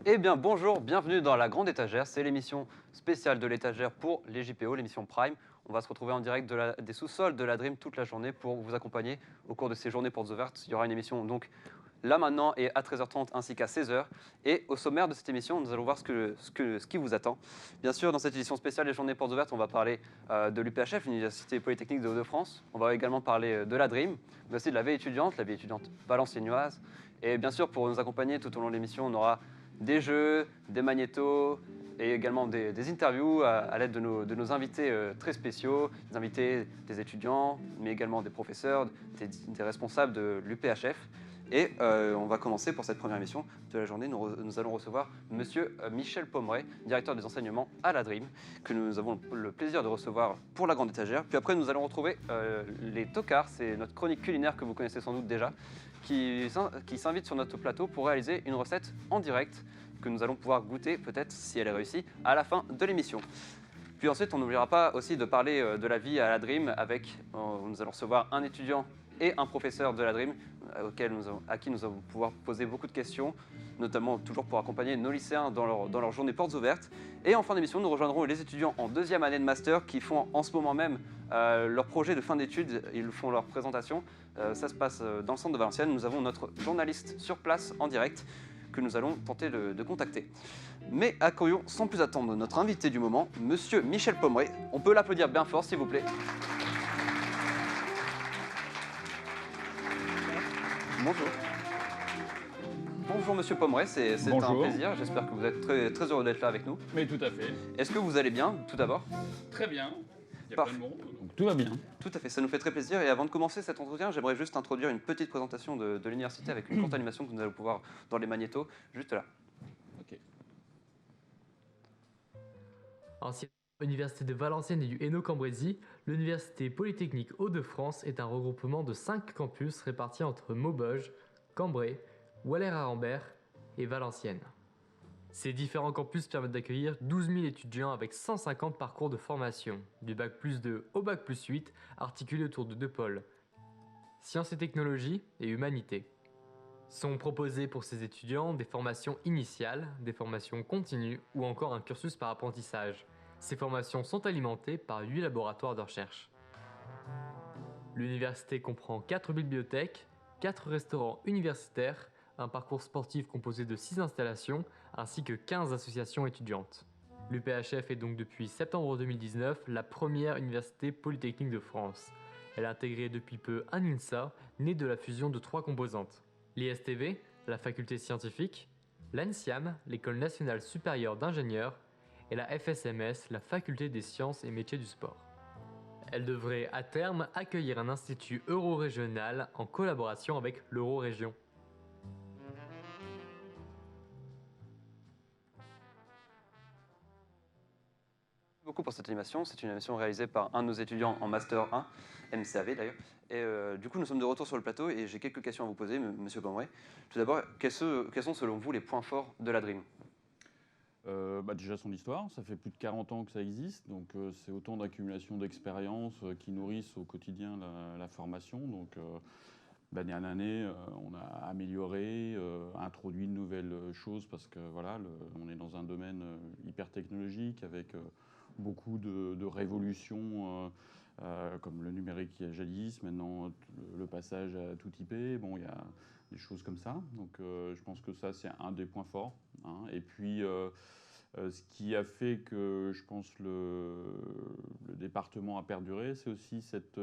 Eh bien bonjour, bienvenue dans la Grande Étagère, c'est l'émission spéciale de l'étagère pour les JPO, l'émission Prime. On va se retrouver en direct des sous-sols de la Dream toute la journée pour vous accompagner au cours de ces journées portes ouvertes. Il y aura une émission donc là maintenant et à 13h30 ainsi qu'à 16h. Et au sommaire de cette émission, nous allons voir ce qui vous attend. Bien sûr, dans cette édition spéciale des journées portes ouvertes, on va parler de l'UPHF, l'Université Polytechnique de Hauts-de-France. On va également parler de la Dream, mais aussi de la vie étudiante valenciennoise. Et bien sûr, pour nous accompagner tout au long de l'émission, on aura des jeux, des magnétos et également des interviews à l'aide de nos invités très spéciaux, des invités, des étudiants, mais également des professeurs, des responsables de l'UPHF. Et on va commencer pour cette première émission de la journée. Nous allons recevoir Monsieur Michel Pommeret, directeur des enseignements à la Dream, que nous avons le plaisir de recevoir pour la Grande Étagère. Puis après, nous allons retrouver les tocards, c'est notre chronique culinaire que vous connaissez sans doute déjà, qui s'invite sur notre plateau pour réaliser une recette en direct que nous allons pouvoir goûter, peut-être si elle est réussie, à la fin de l'émission. Puis ensuite, on n'oubliera pas aussi de parler de la vie à la Dream avec, nous allons recevoir un étudiant et un professeur de la Dream à qui nous allons pouvoir poser beaucoup de questions, notamment toujours pour accompagner nos lycéens dans leur journée portes ouvertes. Et en fin d'émission, nous rejoindrons les étudiants en deuxième année de master qui font en ce moment même leur projet de fin d'études. Ils font leur présentation. Ça se passe dans le centre de Valenciennes. Nous avons notre journaliste sur place en direct que nous allons tenter de contacter. Mais accueillons sans plus attendre notre invité du moment, Monsieur Michel Pommeret. On peut l'applaudir bien fort, s'il vous plaît. Bonjour. Bonjour Monsieur Pommeret, c'est un Bonjour. plaisir. J'espère que vous êtes très, très heureux d'être là avec nous. Mais tout à fait. Est-ce que vous allez bien, tout d'abord? Très bien. Il y a Parfait. plein de monde, donc tout va bien. Tout à fait, ça nous fait très plaisir. Et avant de commencer cet entretien, j'aimerais juste introduire une petite présentation de l'université avec une courte animation que nous allons pouvoir dans les magnétos, juste là. Ok. Ancienne université de Valenciennes et du Hainaut-Cambrésis, l'Université Polytechnique Hauts-de-France est un regroupement de 5 campus répartis entre Maubeuge, Cambrai, Waller-Arambert et Valenciennes. Ces différents campus permettent d'accueillir 12 000 étudiants avec 150 parcours de formation, du bac+2 au bac+8, articulés autour de 2 pôles, sciences et technologies et humanités. Sont proposées pour ces étudiants des formations initiales, des formations continues ou encore un cursus par apprentissage. Ces formations sont alimentées par 8 laboratoires de recherche. L'université comprend 4 bibliothèques, 4 restaurants universitaires, un parcours sportif composé de 6 installations ainsi que 15 associations étudiantes. L'UPHF est donc depuis septembre 2019 la première université polytechnique de France. Elle a intégré depuis peu un INSA, né de la fusion de 3 composantes. L'ISTV, la faculté scientifique, l'ANSIAM, l'école nationale supérieure d'ingénieurs, et la FSMS, la faculté des sciences et métiers du sport. Elle devrait à terme accueillir un institut euro-régional en collaboration avec l'Euro-Région. Beaucoup pour cette animation. C'est une animation réalisée par un de nos étudiants en Master 1, MCAV d'ailleurs. Et du coup, nous sommes de retour sur le plateau et j'ai quelques questions à vous poser, Monsieur Pommeret. Tout d'abord, quels sont selon vous les points forts de la Dream? Déjà son histoire, ça fait plus de 40 ans que ça existe, donc c'est autant d'accumulation d'expériences qui nourrissent au quotidien la formation. Donc d'année en année, on a amélioré, introduit de nouvelles choses parce que voilà, on est dans un domaine hyper technologique avec beaucoup de révolutions comme le numérique qui a jadis, maintenant le passage à tout IP. Bon, il y a des choses comme ça. Donc je pense que ça, c'est un des points forts, hein. Et puis, ce qui a fait que je pense le département a perduré, c'est aussi cette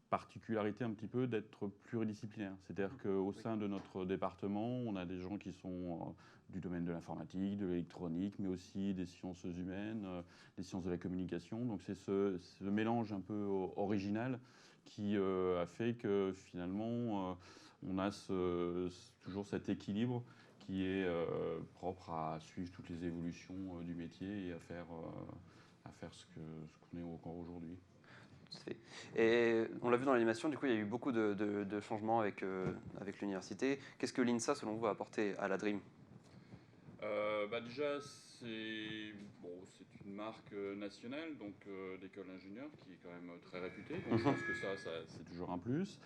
particularité un petit peu d'être pluridisciplinaire. C'est-à-dire qu'au sein de notre département, on a des gens qui sont du domaine de l'informatique, de l'électronique, mais aussi des sciences humaines, des sciences de la communication. Donc c'est ce mélange un peu original qui a fait que finalement, on a toujours cet équilibre qui est propre à suivre toutes les évolutions du métier et à faire ce qu'on est encore aujourd'hui. Et on l'a vu dans l'animation, du coup, il y a eu beaucoup de changements avec l'université. Qu'est-ce que l'INSA, selon vous, a apporté à la Dream? Déjà, c'est une marque nationale, donc d'école d'ingénieurs, qui est quand même très réputée. Donc je pense que ça c'est toujours un plus.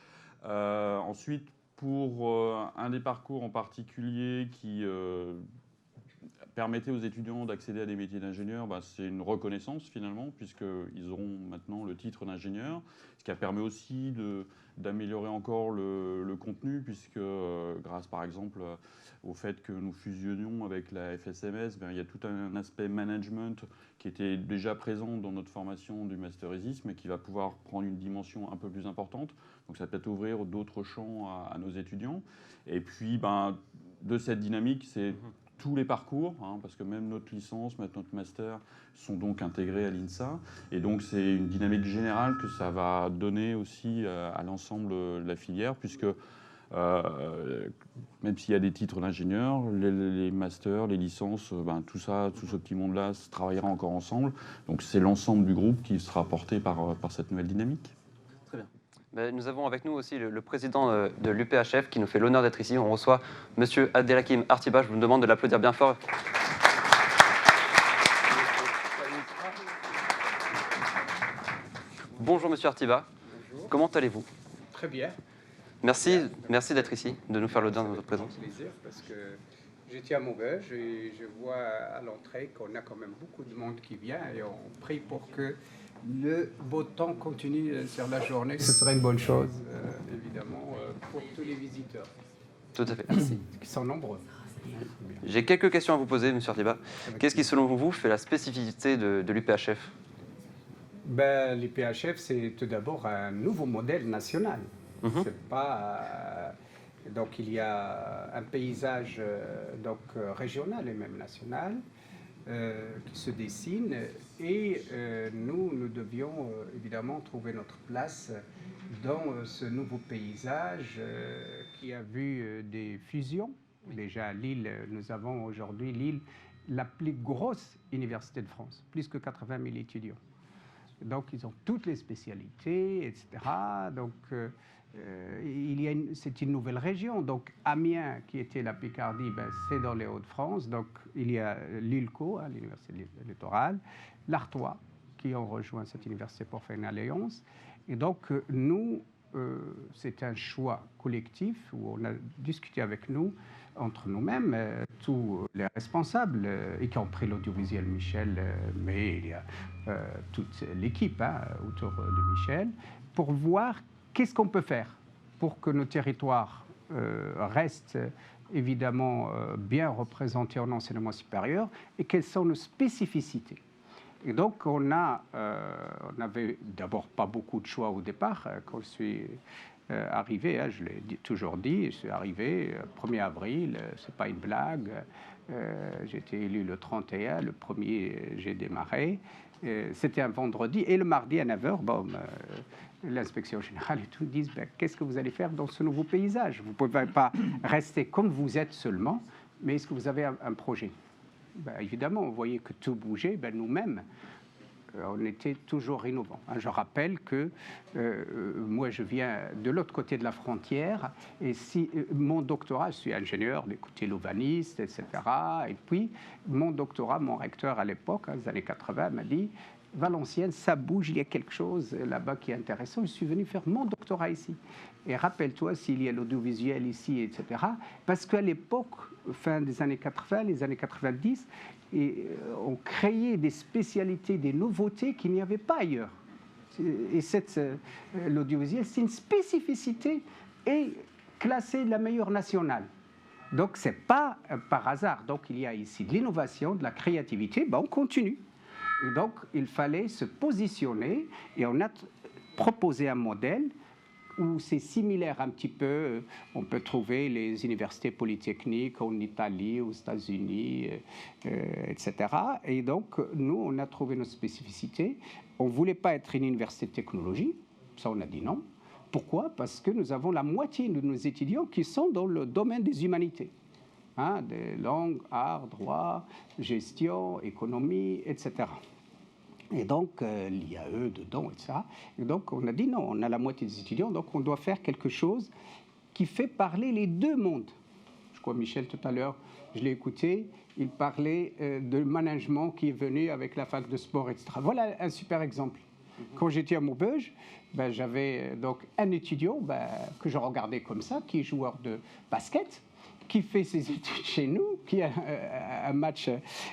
Ensuite, pour un des parcours en particulier qui permettait aux étudiants d'accéder à des métiers d'ingénieur, c'est une reconnaissance finalement, puisqu'ils auront maintenant le titre d'ingénieur, ce qui a permis aussi d'améliorer encore le contenu, puisque grâce par exemple au fait que nous fusionnions avec la FSMS, il y a tout un aspect management qui était déjà présent dans notre formation du masterisme et qui va pouvoir prendre une dimension un peu plus importante. Donc ça va peut-être ouvrir d'autres champs à nos étudiants. Et puis de cette dynamique, c'est tous les parcours, parce que même notre licence, notre master sont donc intégrés à l'INSA. Et donc c'est une dynamique générale que ça va donner aussi à l'ensemble de la filière, puisque même s'il y a des titres d'ingénieur, les masters, les licences, tout ça, tout ce petit monde-là travaillera encore ensemble. Donc c'est l'ensemble du groupe qui sera porté par cette nouvelle dynamique. Très bien. Nous avons avec nous aussi le président de l'UPHF qui nous fait l'honneur d'être ici. On reçoit Monsieur Abdelhakim Artiba. Je vous demande de l'applaudir bien fort. Bonjour Monsieur Artiba. Bonjour. Comment allez-vous? Très bien. Merci d'être ici, de nous faire l'honneur de votre présence. C'est un plaisir parce que j'étais à Maubeuge et je vois à l'entrée qu'on a quand même beaucoup de monde qui vient et on prie pour que le beau temps continue sur la journée. Ce serait une bonne chose, évidemment, pour tous les visiteurs. Tout à fait. Merci. Qui sont nombreux. J'ai quelques questions à vous poser, Monsieur Artiba. Qu'est-ce qui, selon vous, fait la spécificité de l'UPHF? L'UPHF, c'est tout d'abord un nouveau modèle national. C'est pas donc il y a un paysage régional et même national qui se dessine et nous devions évidemment trouver notre place dans ce nouveau paysage qui a vu des fusions. Déjà à Lille, nous avons aujourd'hui Lille la plus grosse université de France, plus que 80 000 étudiants. Donc ils ont toutes les spécialités, etc. Donc c'est une nouvelle région. Donc Amiens, qui était la Picardie, c'est dans les Hauts-de-France. Donc il y a l'ILCO, l'université littorale, l'Artois, qui ont rejoint cette université pour faire une alliance. Et donc nous, c'est un choix collectif où on a discuté avec nous, entre nous-mêmes, tous les responsables, y compris l'audiovisuel Michel, mais il y a toute l'équipe autour de Michel, pour voir qu'est-ce qu'on peut faire pour que nos territoires restent évidemment bien représentés en enseignement supérieur et quelles sont nos spécificités. Et donc on n'avait d'abord pas beaucoup de choix au départ. Quand je suis arrivé, je l'ai toujours dit, je suis arrivé 1er avril, c'est pas une blague. J'ai été élu le 31, le 1er j'ai démarré. C'était un vendredi et le mardi à 9h, l'inspection générale et tout disent qu'est-ce que vous allez faire dans ce nouveau paysage? Vous ne pouvez pas rester comme vous êtes seulement, mais est-ce que vous avez un projet? Évidemment, on voyait que tout bougeait. Nous-mêmes, on était toujours innovants. Je rappelle que moi, je viens de l'autre côté de la frontière. Et si mon doctorat, je suis ingénieur des côtés louvanistes, etc. Et puis, mon doctorat, mon recteur à l'époque, les années 80, m'a dit Valenciennes, ça bouge, il y a quelque chose là-bas qui est intéressant. Je suis venu faire mon doctorat ici. Et rappelle-toi s'il y a l'audiovisuel ici, etc. Parce qu'à l'époque, fin des années 80, les années 90, on créait des spécialités, des nouveautés qu'il n'y avait pas ailleurs. Et l'audiovisuel, c'est une spécificité et classée de la meilleure nationale. Donc, ce n'est pas par hasard. Donc, il y a ici de l'innovation, de la créativité. On continue. Et donc, il fallait se positionner et on a proposé un modèle où c'est similaire un petit peu. On peut trouver les universités polytechniques en Italie, aux États-Unis, etc. Et donc, nous, on a trouvé notre spécificité. On ne voulait pas être une université de technologie. Ça, on a dit non. Pourquoi? Parce que nous avons la moitié de nos étudiants qui sont dans le domaine des humanités. Des langues, arts, droit, gestion, économie, etc. Et donc, l'IAE dedans, etc. Et donc, on a dit non, on a la moitié des étudiants, donc on doit faire quelque chose qui fait parler les deux mondes. Je crois, Michel, tout à l'heure, je l'ai écouté, il parlait de management qui est venu avec la fac de sport, etc. Voilà un super exemple. Quand j'étais à Maubeuge, j'avais donc un étudiant que je regardais comme ça, qui est joueur de basket. qui fait ses études chez nous, qui a un match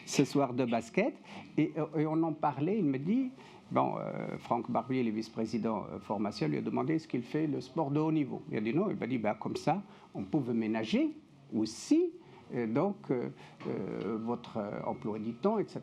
ce soir de basket, et on en parlait, il me dit, bon, Franck Barbier, le vice-président formation, lui a demandé est-ce qu'il fait le sport de haut niveau. Il a dit non, il m'a dit, ben, comme ça, on pouvait ménager aussi votre emploi du temps, etc.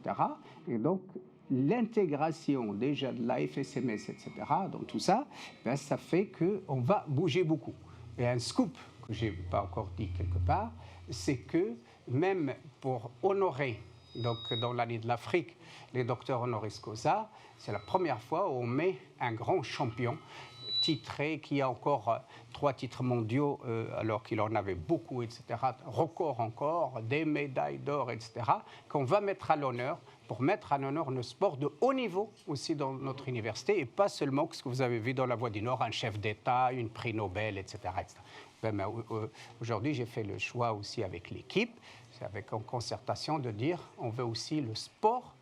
Et donc, l'intégration déjà de la FSMS, etc., dans tout ça, ben, ça fait qu'on va bouger beaucoup. Et un scoop que je n'ai pas encore dit quelque part, c'est que même pour honorer, donc dans l'année de l'Afrique, les docteurs honoris causa, c'est la première fois où on met un grand champion titré, qui a encore 3 titres mondiaux, alors qu'il en avait beaucoup, etc., record encore, des médailles d'or, etc., qu'on va mettre à l'honneur, pour mettre à l'honneur le sport de haut niveau aussi dans notre université, et pas seulement ce que vous avez vu dans la Voix du Nord, un chef d'État, une prix Nobel, etc. etc. Ben, aujourd'hui, j'ai fait le choix aussi avec l'équipe, c'est avec en concertation de dire, on veut aussi le sport,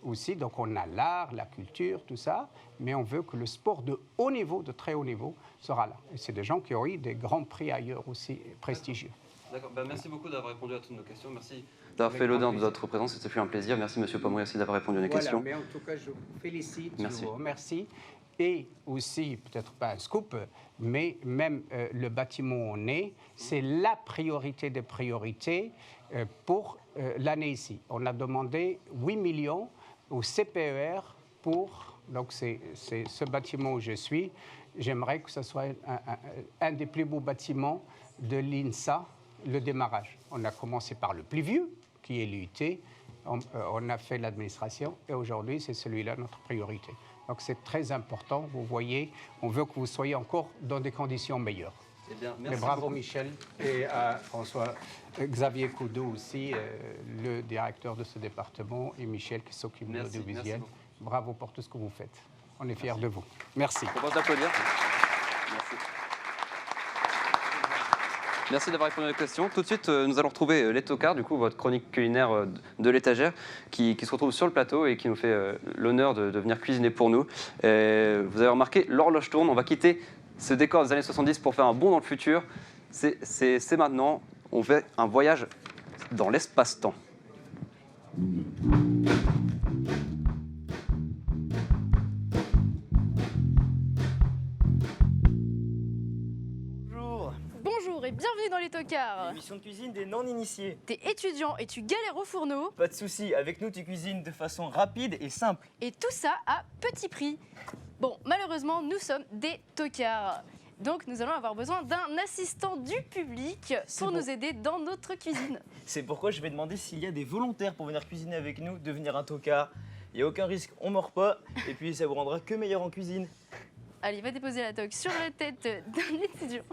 aussi, donc on a l'art, la culture, tout ça, mais on veut que le sport de haut niveau, de très haut niveau, sera là. Et c'est des gens qui ont eu des grands prix ailleurs aussi prestigieux. D'accord, ben, merci beaucoup d'avoir répondu à toutes nos questions, merci d'avoir fait l'honneur de votre présence, c'était un plaisir. Merci Monsieur Pommery aussi d'avoir répondu à nos questions. Mais en tout cas, je vous félicite, merci. Je vous remercie. Et aussi, peut-être pas un scoop, mais même le bâtiment où on est, c'est la priorité des priorités pour l'année ici. On a demandé 8 millions au CPER pour, donc c'est ce bâtiment où je suis, j'aimerais que ce soit un des plus beaux bâtiments de l'INSA, le démarrage. On a commencé par le plus vieux, qui est l'UIT, on a fait l'administration, et aujourd'hui c'est celui-là notre priorité. Donc c'est très important, vous voyez, on veut que vous soyez encore dans des conditions meilleures. Eh bien, merci. Et bravo Michel et à François, Xavier Coudou aussi, le directeur de ce département, et Michel qui s'occupe de l'audiovisuel. Bravo pour tout ce que vous faites. On est fiers de vous. Merci. On va t'applaudir. Merci. Merci d'avoir répondu à nos questions. Tout de suite, nous allons retrouver les tocards, du coup, votre chronique culinaire de l'étagère, qui se retrouve sur le plateau et qui nous fait l'honneur de venir cuisiner pour nous. Vous avez remarqué, l'horloge tourne. On va quitter ce décor des années 70 pour faire un bond dans le futur. C'est maintenant. On fait un voyage dans l'espace-temps. Bonjour et bienvenue dans les tocards. L'émission de cuisine des non-initiés. T'es étudiant et tu galères au fourneau. Pas de soucis, avec nous tu cuisines de façon rapide et simple. Et tout ça à petit prix. Bon, malheureusement, nous sommes des tocards. Donc nous allons avoir besoin d'un assistant du public pour nous aider dans notre cuisine. C'est pourquoi je vais demander s'il y a des volontaires pour venir cuisiner avec nous, devenir un tocard. Il n'y a aucun risque, on mord pas, et puis ça vous rendra que meilleur en cuisine. Allez, va déposer la toque sur la tête d'un étudiant.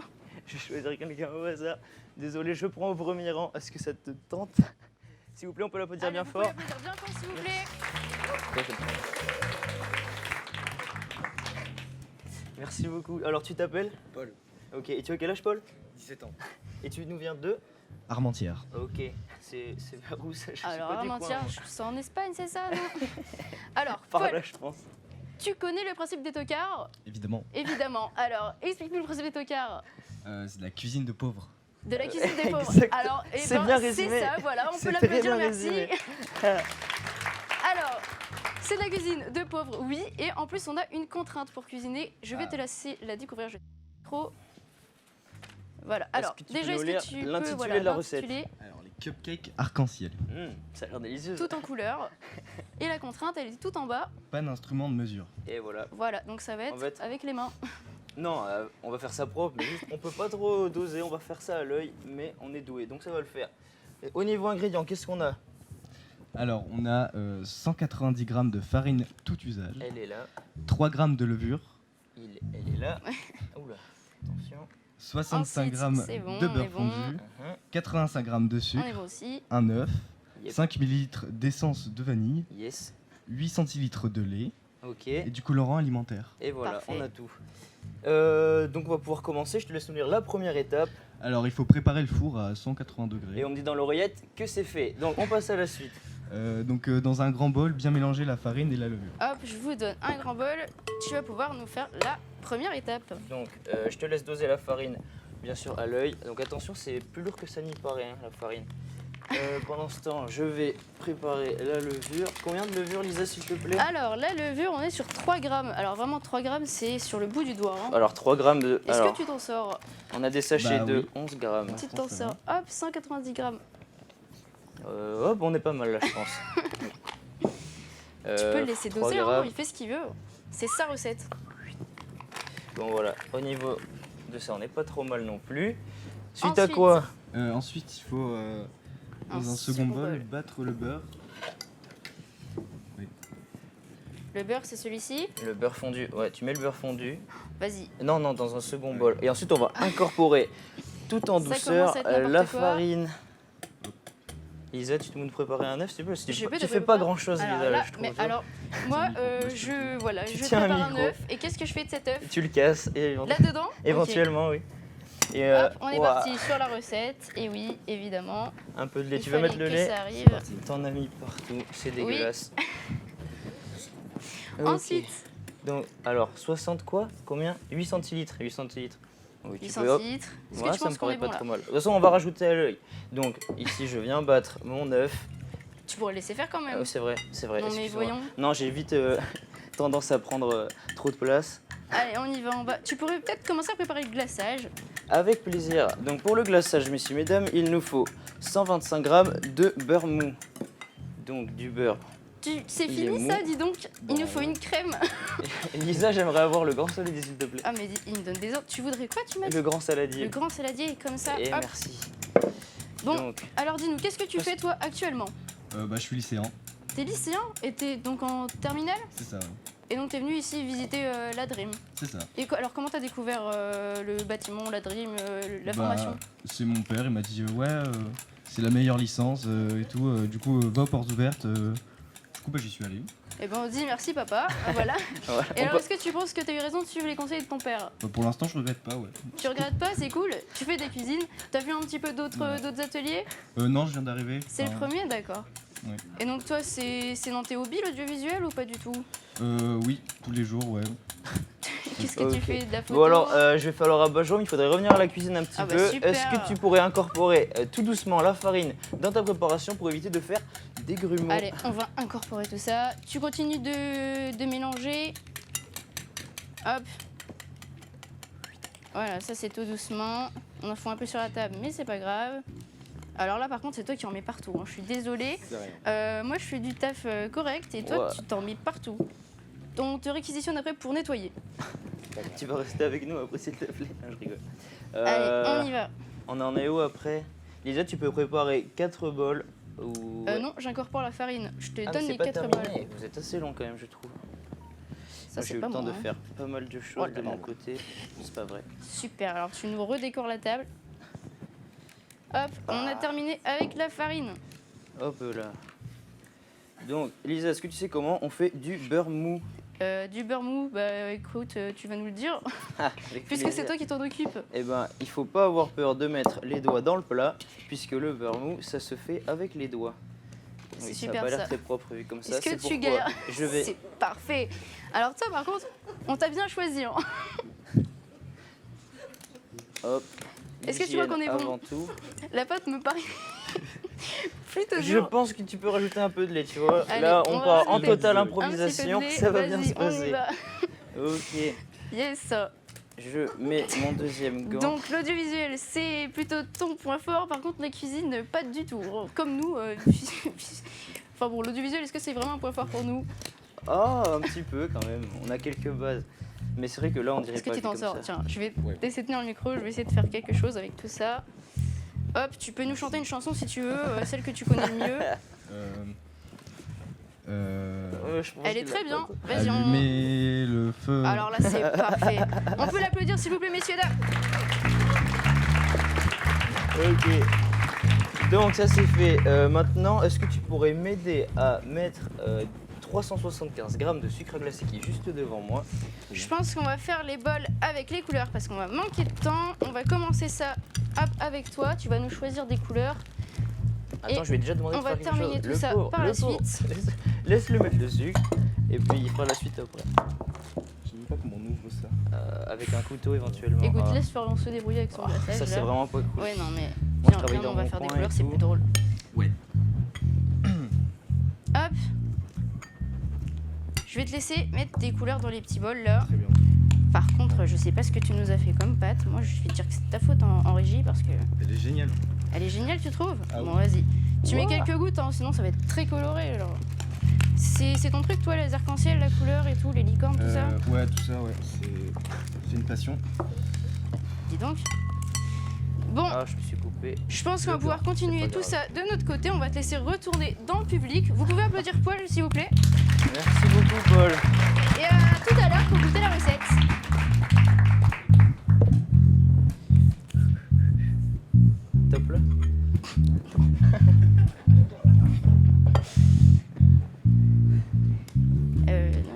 Je vais choisir quelqu'un au hasard. Désolé, je prends au premier rang. Est-ce que ça te tente? S'il vous plaît, on peut l'applaudir bien fort. Bien fort, s'il vous plaît. Merci beaucoup. Alors, tu t'appelles? Paul. Ok, et tu as quel âge, Paul? 17 ans. Et tu nous viens de? Armentières. Ok, c'est vers où ça? Je sais Alors, pas du coin, Armentières, moi. c'est en Espagne, c'est ça, non? Alors, Par Paul, là, je pense. tu connais le principe des tocards? Évidemment. Évidemment. Alors, explique-nous le principe des tocards. C'est de la cuisine de pauvres. De la cuisine des pauvres. Exact. Alors, eh C'est ben, bien c'est résumé. ça, voilà, on C'est peut très l'applaudir, bien merci. résumé. Alors, c'est de la cuisine de pauvres, oui, et en plus on a une contrainte pour cuisiner. Je vais te laisser la découvrir. Je trop. Voilà. Alors, que tu déjà, peux nous est-ce que lire tu peux l'intitulé de la recette? l'intitulé, Alors, les cupcakes arc-en-ciel. Ça a l'air délicieux. tout en couleur, et la contrainte, elle est tout en bas. Pas d'instrument de mesure. Et voilà. Voilà, donc ça va être En fait- avec les mains. Non, on va faire ça propre, mais juste, on peut pas trop doser, on va faire ça à l'œil, mais on est doué, donc ça va le faire. Et au niveau ingrédients, qu'est-ce qu'on a? Alors, on a 190 g de farine tout usage, Elle est là, 3 g de levure, elle est là. Oula, attention. 65 Ensuite, g c'est bon, de on est beurre bon. fondu, Mhm. 85 g de On sucre, est bon aussi. un œuf, Yep. 5 ml d'essence de vanille, Yes, 8 centilitres de lait ok. et du colorant alimentaire. Et voilà, Parfait. on a tout. Donc on va pouvoir commencer, je te laisse nous lire la première étape. Alors, il faut préparer le four à 180 degrés. Et on me dit dans l'oreillette que c'est fait. Donc on passe à la suite. Dans un grand bol, bien mélanger la farine et la levure. Hop, je vous donne un grand bol. Tu vas pouvoir nous faire la première étape. Donc je te laisse doser la farine bien sûr à l'œil. Donc attention, c'est plus lourd que ça n'y paraît, hein, la farine. Pendant ce temps, je vais préparer la levure. Combien de levure, Lisa, s'il te plaît? Alors, la levure, on est sur 3 grammes. Alors, vraiment, 3 grammes, c'est sur le bout du doigt. Hein. Alors 3 grammes de... Est-ce Alors, que tu t'en sors? on a des sachets Bah de oui. 11 grammes. Tu t'en sors. Hop, 190 grammes. Hop, on est pas mal là, je pense. Tu peux le laisser 3 doser, hein, grammes. il fait ce qu'il veut. C'est sa recette. Bon voilà, au niveau de ça, on n'est pas trop mal non plus. Suite à Ensuite, quoi? Ensuite, il faut, dans un second bol, battre le beurre. Le beurre, c'est celui-ci. Le beurre fondu. Ouais, tu mets le beurre fondu. Vas-y. Non, non, dans un second bol. Et ensuite, on va incorporer tout en Ça douceur commence à être n'importe la quoi. farine. Lisa, tu te veux nous préparer un œuf, s'il te plaît? Parce que Je tu peux tu te fais pas préparer- grand chose, Alors Lisa, là, là, je trouve. mais hein. alors, moi, je tiens un prépare un micro. œuf. Et qu'est-ce que je fais de cet œuf? Tu le casses et Là-dedans? Ok. éventuellement, oui. Et Hop, on est ouah, parti sur la recette. Et oui, évidemment. un peu de lait. il Tu veux mettre fallait le que lait? ça arrive. T'en as mis partout, c'est dégueulasse. Ok. Ensuite, Donc, alors, 60 quoi? Combien? 8 centilitres. 8 centilitres. Oui, 8 tu peux, hop. centilitres. Est-ce Moi, que tu ça me penses qu'on paraît est pas bon là? trop mal. De toute façon, on va rajouter à l'œil. Donc, ici, je viens battre mon œuf. Tu pourrais le laisser faire quand même. C'est vrai, c'est vrai. Non mais excuse-moi. voyons. Non, j'ai vite tendance à prendre trop de place. Allez, on y va, on va. Tu pourrais peut-être commencer à préparer le glaçage. Avec plaisir. Donc, pour le glaçage, messieurs, mesdames, il nous faut 125 grammes de beurre mou. Donc, du beurre. C'est Il est fini mou. ça, dis donc. Bon, Il nous faut ouais. une crème. Lisa, j'aimerais avoir le grand saladier, s'il te plaît. Ah mais il me donne des ordres. Tu voudrais quoi, tu m'as dit? Le grand saladier. Le grand saladier, comme ça. Et Hop. merci. Bon, Donc, alors dis-nous, qu'est-ce que tu fais toi actuellement? Je suis lycéen, T'es lycéen et t'es donc en terminale? c'est ça. Et donc t'es venu ici visiter la Dream. C'est ça. Et alors comment t'as découvert le bâtiment, la Dream, la Bah, formation? c'est mon père, il m'a dit c'est la meilleure licence et tout. Du coup, va aux portes ouvertes. Du coup, j'y suis allé. Eh ben on dit merci papa. Ah, voilà. voilà. Et On alors peut- est-ce que tu penses que t'as eu raison de suivre les conseils de ton père? Pour l'instant, je regrette pas, ouais. Tu regrettes pas, c'est cool. Tu fais des cuisines. T'as vu un petit peu d'autres Ouais. d'autres ateliers? Non, je viens d'arriver. C'est le Enfin, premier, d'accord. Ouais. Et donc toi, c'est dans tes hobbies l'audiovisuel ou pas du tout? Oui, tous les jours, ouais. Qu'est-ce que Ok. tu fais? De la photo? Bon alors, je vais falloir abat Jaume, il faudrait revenir à la cuisine un petit Ah bah peu. super. Est-ce que tu pourrais incorporer tout doucement la farine dans ta préparation pour éviter de faire des grumeaux? Allez, on va incorporer tout ça. Tu continues de mélanger. Hop. Voilà, ça c'est tout doucement. On en fout un peu sur la table, mais c'est pas grave. Alors là, par contre, c'est toi qui en mets partout. Hein. Je suis désolée. Moi, je fais du taf correct et toi, Ouais. tu t'en mets partout. On te réquisitionne après pour nettoyer. Tu vas rester avec nous après s'il te plaît. Non, je rigole. Allez, on y va. On en est où après? Lisa, tu peux préparer 4 bols ou... Non, j'incorpore la farine. Je te Ah, mais donne c'est les pas 4 terminé. bols. Vous êtes assez long quand même, je trouve. Ça, Moi, j'ai c'est eu pas le temps moi. de hein. faire pas mal de choses Oh là de là mon là. côté. C'est pas vrai. Super, alors tu nous redécores la table. Hop, on a terminé avec la farine. Hop là. Donc, Lisa, est-ce que tu sais comment on fait du beurre mou? Du beurre mou, bah écoute, tu vas nous le dire, Avec puisque plaisir. c'est toi qui t'en occupe. Eh ben, il faut pas avoir peur de mettre les doigts dans le plat, puisque le beurre mou, ça se fait avec les doigts. C'est Oui, super, ça a pas l'air ça. très propre vu comme ça. Est-ce que c'est tu pourquoi galères? Je vais. C'est parfait. Alors toi, par contre, on t'a bien choisi. Hein. Hop. Est-ce que tu vois qu'on est l'hygiène bon? avant tout. La pâte me paraît plutôt Je dure. pense que tu peux rajouter un peu de lait, tu vois. Allez, Là, on on va part en rajouter totale un petit peu de improvisation, lait. ça va bien Vas-y, se on y passer. va. Ok. Yes. Je mets mon deuxième gant. Donc l'audiovisuel, c'est plutôt ton point fort. Par contre, la cuisine, pas du tout. Comme nous. Enfin bon, l'audiovisuel, est-ce que c'est vraiment un point fort pour nous? Ah, un petit peu quand même. On a quelques bases. Mais c'est vrai que là, on dirait Est-ce que pas tu vu t'en comme sors? ça. Tiens, je vais Ouais. essayer de tenir le micro, je vais essayer de faire quelque chose avec tout ça. Hop, tu peux nous chanter une chanson si tu veux, celle que tu connais le mieux. Je pense Elle est qu'il très a bien. pas- Vas-y, on... Allumer le feu. Alors là, c'est parfait. On peut l'applaudir, s'il vous plaît, messieurs, dames. Ok. Donc ça c'est fait. Maintenant, est-ce que tu pourrais m'aider à mettre 375 grammes de sucre glacé qui est juste devant moi? Je pense qu'on va faire les bols avec les couleurs parce qu'on va manquer de temps. On va commencer ça hop, avec toi. Tu vas nous choisir des couleurs. Attends, Et je vais déjà demander on de va faire quelque terminer chose. tout Le ça pauvre, par le la pauvre. suite. Laisse-le mettre le sucre et puis il fera la suite après. sais pas comment on ouvre ça. Avec un couteau éventuellement. Écoute, Ah. laisse Florian se débrouiller avec son glaçage. Ça c'est là. vraiment pas cool. Ouais, non, mais Moi, je viens, travaille viens, dans on va mon faire des coin couleurs, et c'est tout. plus drôle. Ouais. Hop. Je vais te laisser mettre tes couleurs dans les petits bols là. Très bien. Par contre, je sais pas ce que tu nous as fait comme pâte. Moi, je vais te dire que c'est ta faute en régie parce que Elle est géniale. elle est géniale, tu trouves? Ah Bon, oui. vas-y. Tu mets quelques gouttes, hein, sinon ça va être très coloré. Genre. C'est ton truc, toi, les arcs-en-ciel, la couleur et tout, les licornes, tout ça? Ouais, tout ça, ouais. C'est une passion. Dis donc. Bon, Ah, je me suis coupé. je pense qu'on va le pouvoir blanc, continuer c'est pas tout grave. ça de notre côté. On va te laisser retourner dans le public. Vous pouvez applaudir Paul, s'il vous plaît. Merci beaucoup, Paul. Et à tout à l'heure pour goûter la recette. Top là.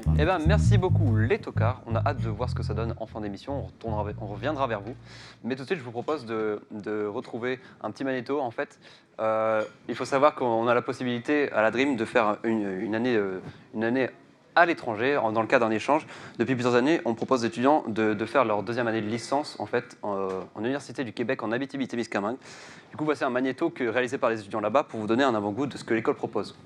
Non, Eh ben, merci beaucoup les tocards. On a hâte de voir ce que ça donne en fin d'émission. On reviendra vers vous. Mais tout de suite, je vous propose de retrouver un petit magnéto. En fait, il faut savoir qu'on a la possibilité à la Dream de faire une année à l'étranger, dans le cadre d'un échange. Depuis plusieurs années, on propose aux étudiants de faire leur deuxième année de licence en fait, en Université du Québec en Abitibi-Témiscamingue. Du coup, voici un magnéto réalisé par les étudiants là-bas pour vous donner un avant-goût de ce que l'école propose.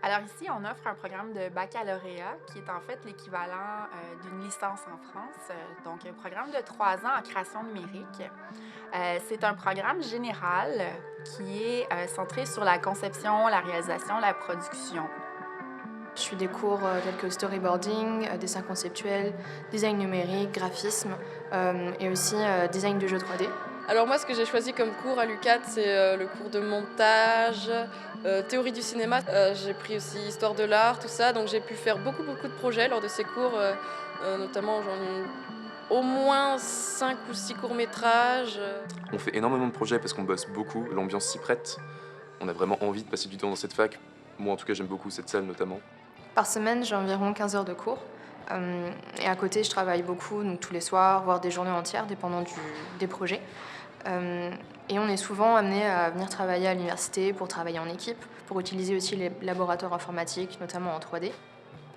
Alors ici, on offre un programme de baccalauréat qui est en fait l'équivalent d'une licence en France. Donc, un programme de 3 ans en création numérique. C'est un programme général qui est centré sur la conception, la réalisation, la production. Je suis des cours tels que storyboarding, dessin conceptuel, design numérique, graphisme et aussi design de jeux 3D. Alors moi, ce que j'ai choisi comme cours à l'UQAT, c'est le cours de montage, théorie du cinéma. J'ai pris aussi histoire de l'art, tout ça. Donc j'ai pu faire beaucoup de projets lors de ces cours, notamment j'en ai au moins 5 ou 6 courts-métrages. On fait énormément de projets parce qu'on bosse beaucoup, l'ambiance s'y prête. On a vraiment envie de passer du temps dans cette fac. Moi en tout cas j'aime beaucoup cette salle notamment. Par semaine, j'ai environ 15 heures de cours. Et à côté, je travaille beaucoup, donc tous les soirs, voire des journées entières, dépendant des projets. Et on est souvent amené à venir travailler à l'université pour travailler en équipe, pour utiliser aussi les laboratoires informatiques, notamment en 3D.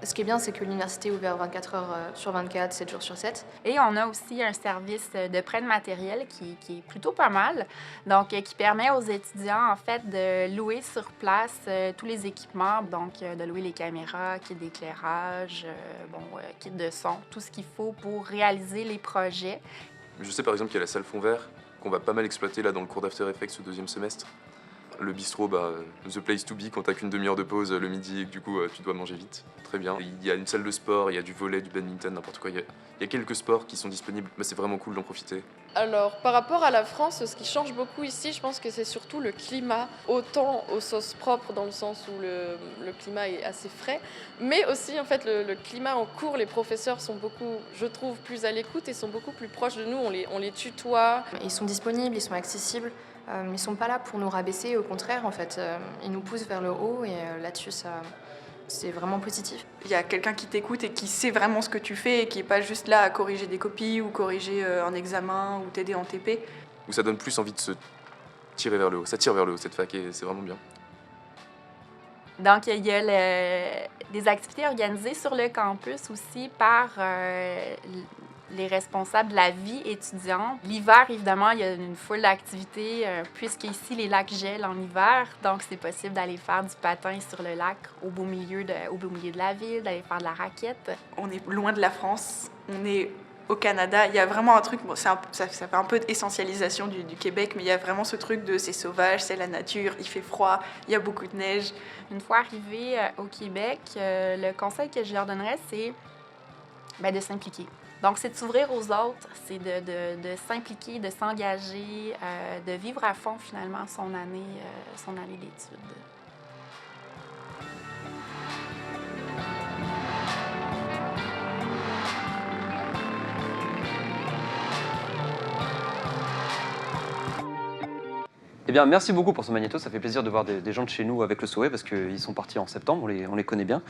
Ce qui est bien, c'est que l'université est ouverte 24 heures sur 24, 7 jours sur 7. Et on a aussi un service de prêt de matériel qui est plutôt pas mal. Donc, qui permet aux étudiants, en fait, de louer sur place tous les équipements. Donc, de louer les caméras, kit d'éclairage, kit de son, tout ce qu'il faut pour réaliser les projets. Je sais par exemple qu'il y a la salle fond vert qu'on va pas mal exploiter là dans le cours d'After Effects au deuxième semestre. Le bistrot, the place to be quand t'as qu'une demi-heure de pause le midi et que du coup tu dois manger vite. Très bien. Il y a une salle de sport, il y a du volley, du badminton, n'importe quoi. Il y a quelques sports qui sont disponibles, mais c'est vraiment cool d'en profiter. Alors, par rapport à la France, ce qui change beaucoup ici, je pense que c'est surtout le climat, autant au sens propre, dans le sens où le climat est assez frais, mais aussi, en fait, le climat en cours, les professeurs sont beaucoup, je trouve, plus à l'écoute et sont beaucoup plus proches de nous, on les tutoie. Ils sont disponibles, ils sont accessibles, ils ne sont pas là pour nous rabaisser, au contraire, en fait. Ils nous poussent vers le haut et là-dessus, c'est vraiment positif. Il y a quelqu'un qui t'écoute et qui sait vraiment ce que tu fais et qui n'est pas juste là à corriger des copies ou corriger un examen ou t'aider en TP. Où ça donne plus envie de se tirer vers le haut. Ça tire vers le haut cette fac et c'est vraiment bien. Donc, il y a des activités organisées sur le campus aussi par les responsables de la vie étudiante. L'hiver, évidemment, il y a une foule d'activités, puisqu'ici, les lacs gèlent en hiver. Donc, c'est possible d'aller faire du patin sur le lac au beau milieu de la ville, d'aller faire de la raquette. On est loin de la France, on est au Canada. Il y a vraiment un truc, ça fait un peu d'essentialisation du Québec, mais il y a vraiment ce truc de c'est sauvage, c'est la nature, il fait froid, il y a beaucoup de neige. Une fois arrivé au Québec, le conseil que je leur donnerais, c'est de s'impliquer. Donc, c'est de s'ouvrir aux autres, c'est de s'impliquer, de s'engager, de vivre à fond, finalement, son année d'études. Eh bien, merci beaucoup pour ce magnéto. Ça fait plaisir de voir des gens de chez nous avec le sourire parce qu'ils sont partis en septembre, on les connaît bien.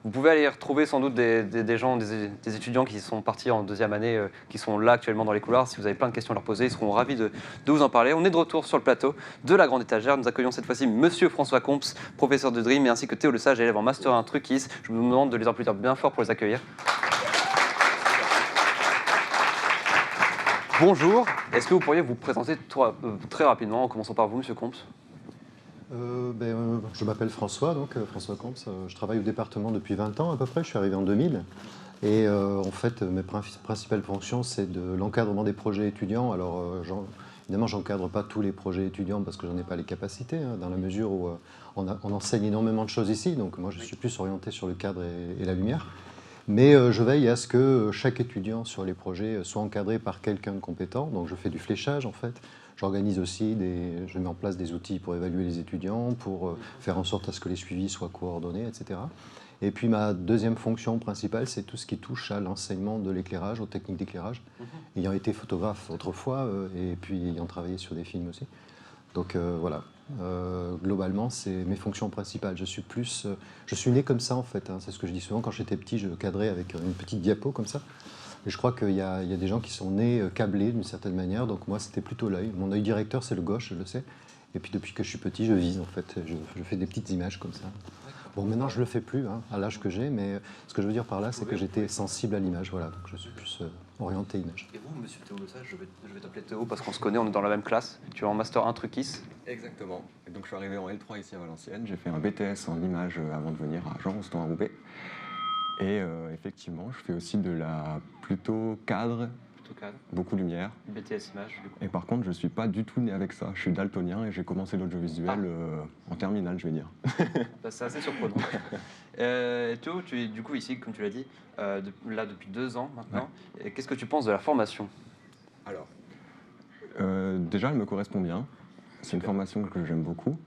Vous pouvez aller retrouver sans doute des gens, des étudiants qui sont partis en deuxième année, qui sont là actuellement dans les couloirs. Si vous avez plein de questions à leur poser, ils seront ravis de vous en parler. On est de retour sur le plateau de la Grande Étagère. Nous accueillons cette fois-ci Monsieur François Comps, professeur de Dream, et ainsi que Théo Lesage, élève en Master 1 Truckis. Je vous demande de les applaudir bien fort pour les accueillir. Bonjour, est-ce que vous pourriez vous présenter très rapidement, en commençant par vous, Monsieur Comps? Je m'appelle François, François Comps. Je travaille au département depuis 20 ans à peu près, je suis arrivé en 2000. Et en fait, mes principales fonctions, c'est de l'encadrement des projets étudiants. Alors, évidemment, je n'encadre pas tous les projets étudiants parce que je n'en ai pas les capacités, dans la mesure où on enseigne énormément de choses ici. Donc, moi, je suis plus orienté sur le cadre et la lumière. Mais je veille à ce que chaque étudiant sur les projets soit encadré par quelqu'un de compétent. Donc, je fais du fléchage, en fait. J'organise aussi, je mets en place des outils pour évaluer les étudiants, pour faire en sorte à ce que les suivis soient coordonnés, etc. Et puis ma deuxième fonction principale, c'est tout ce qui touche à l'enseignement de l'éclairage, aux techniques d'éclairage, ayant été photographe autrefois et puis ayant travaillé sur des films aussi. Donc voilà, globalement, c'est mes fonctions principales. Je suis né comme ça en fait, c'est ce que je dis souvent. Quand j'étais petit, je cadrais avec une petite diapo comme ça. Et je crois qu'il y a des gens qui sont nés câblés d'une certaine manière, donc moi c'était plutôt l'œil. Mon œil directeur c'est le gauche, je le sais. Et puis depuis que je suis petit, je vise en fait, je fais des petites images comme ça. Bon, maintenant je le fais plus à l'âge que j'ai, mais ce que je veux dire par là, c'est que j'étais sensible à l'image, voilà, donc je suis plus orienté image. Et vous, Monsieur Théo Lesage, je vais t'appeler Théo parce qu'on se connaît, on est dans la même classe. Tu es en Master 1 Truckis. Exactement. Et donc je suis arrivé en L3 ici à Valenciennes. J'ai fait un BTS en image avant de venir à Jean Roustan à Roubaix. Et effectivement, je fais aussi de la plutôt cadre, beaucoup lumière. BTS image, du coup. Et par contre, je ne suis pas du tout né avec ça. Je suis daltonien et j'ai commencé l'audiovisuel en terminale, je vais dire. C'est assez surprenant. Théo, tu es du coup ici, comme tu l'as dit, là depuis 2 ans maintenant. Ouais. Qu'est-ce que tu penses de la formation? Alors, déjà, elle me correspond bien. C'est une formation que j'aime beaucoup.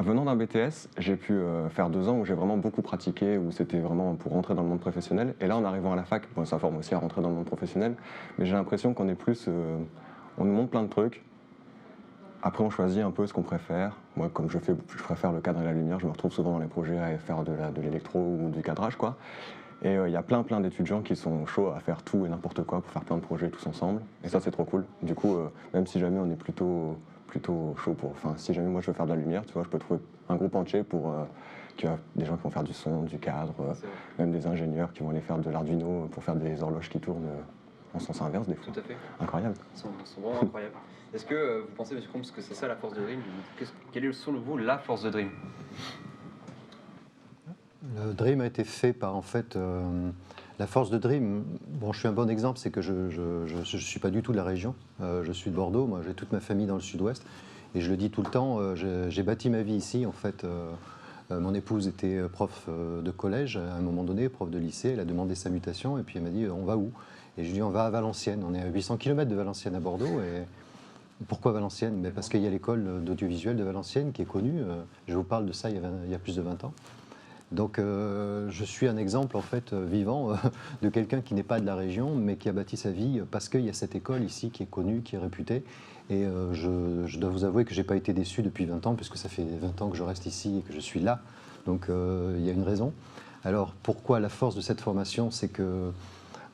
Venant d'un BTS, j'ai pu faire 2 ans où j'ai vraiment beaucoup pratiqué, où c'était vraiment pour rentrer dans le monde professionnel. Et là, en arrivant à la fac, bon, ça forme aussi à rentrer dans le monde professionnel, mais j'ai l'impression qu'on est plus... on nous montre plein de trucs. Après, on choisit un peu ce qu'on préfère. Moi, comme je préfère le cadre et la lumière, je me retrouve souvent dans les projets à faire de l'électro ou du cadrage, quoi. Et il y a plein d'étudiants qui sont chauds à faire tout et n'importe quoi pour faire plein de projets tous ensemble. Et ça, c'est trop cool. Du coup, même si jamais on est plutôt chaud pour... Enfin, si jamais moi je veux faire de la lumière, tu vois, je peux trouver un groupe entier pour... des gens qui vont faire du son, du cadre, même des ingénieurs qui vont aller faire de l'Arduino pour faire des horloges qui tournent en sens inverse des fois. Tout à fait. Incroyable. Ils sont vraiment incroyables. Est-ce que vous pensez, Monsieur Comps, que c'est ça la force de Dream? Quelle est selon vous la force de Dream? Le Dream a été fait par, en fait, la force de Dream. Bon, je suis un bon exemple, c'est que je ne suis pas du tout de la région. Je suis de Bordeaux, moi j'ai toute ma famille dans le sud-ouest. Et je le dis tout le temps, j'ai bâti ma vie ici, en fait. Mon épouse était prof de collège à un moment donné, prof de lycée. Elle a demandé sa mutation et puis elle m'a dit on va où? Et je lui ai dit on va à Valenciennes. On est à 800 km de Valenciennes à Bordeaux. Et pourquoi Valenciennes? Parce qu'il y a l'école d'audiovisuel de Valenciennes qui est connue. Je vous parle de ça il y a plus de 20 ans. Donc je suis un exemple en fait vivant de quelqu'un qui n'est pas de la région mais qui a bâti sa vie parce qu'il y a cette école ici qui est connue, qui est réputée. Et je dois vous avouer que je n'ai pas été déçu depuis 20 ans puisque ça fait 20 ans que je reste ici et que je suis là. Donc il y a une raison. Alors pourquoi la force de cette formation? C'est que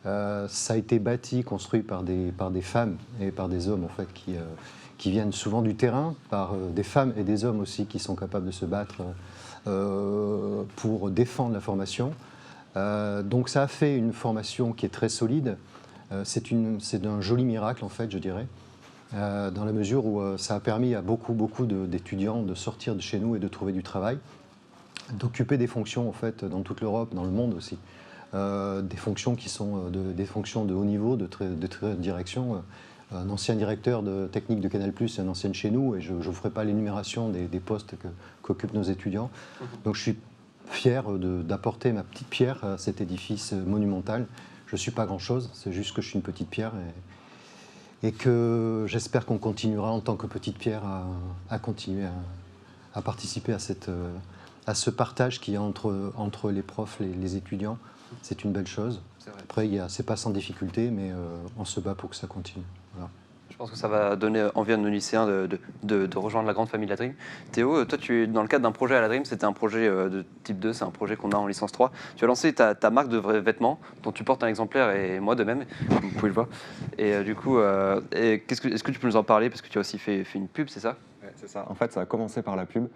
ça a été bâti, construit par des femmes et par des hommes en fait qui viennent souvent du terrain, par des femmes et des hommes aussi qui sont capables de se battre pour défendre la formation. Donc ça a fait une formation qui est très solide. C'est un joli miracle en fait, je dirais, dans la mesure où ça a permis à beaucoup d'étudiants de sortir de chez nous et de trouver du travail, d'occuper des fonctions en fait dans toute l'Europe, dans le monde aussi. Des fonctions qui sont des fonctions de haut niveau, de direction. Un ancien directeur de technique de Canal+, et un ancien de chez nous, et je ne vous ferai pas l'énumération des postes qu'occupent nos étudiants. Donc je suis fier d'apporter ma petite pierre à cet édifice monumental. Je ne suis pas grand-chose, c'est juste que je suis une petite pierre, et que j'espère qu'on continuera en tant que petite pierre à continuer à participer à ce partage qu'il y a entre les profs, les étudiants. C'est une belle chose. Après, c'est pas sans difficulté, mais on se bat pour que ça continue. Voilà. Je pense que ça va donner envie à nos lycéens de rejoindre la grande famille de la Dream. Théo, toi, tu es dans le cadre d'un projet à la Dream, c'était un projet de type 2, c'est un projet qu'on a en licence 3. Tu as lancé ta marque de vêtements, dont tu portes un exemplaire, et moi de même, comme vous pouvez le voir. Et du coup, est-ce que tu peux nous en parler, parce que tu as aussi fait une pub, c'est ça? Ouais, c'est ça. En fait, ça a commencé par la pub.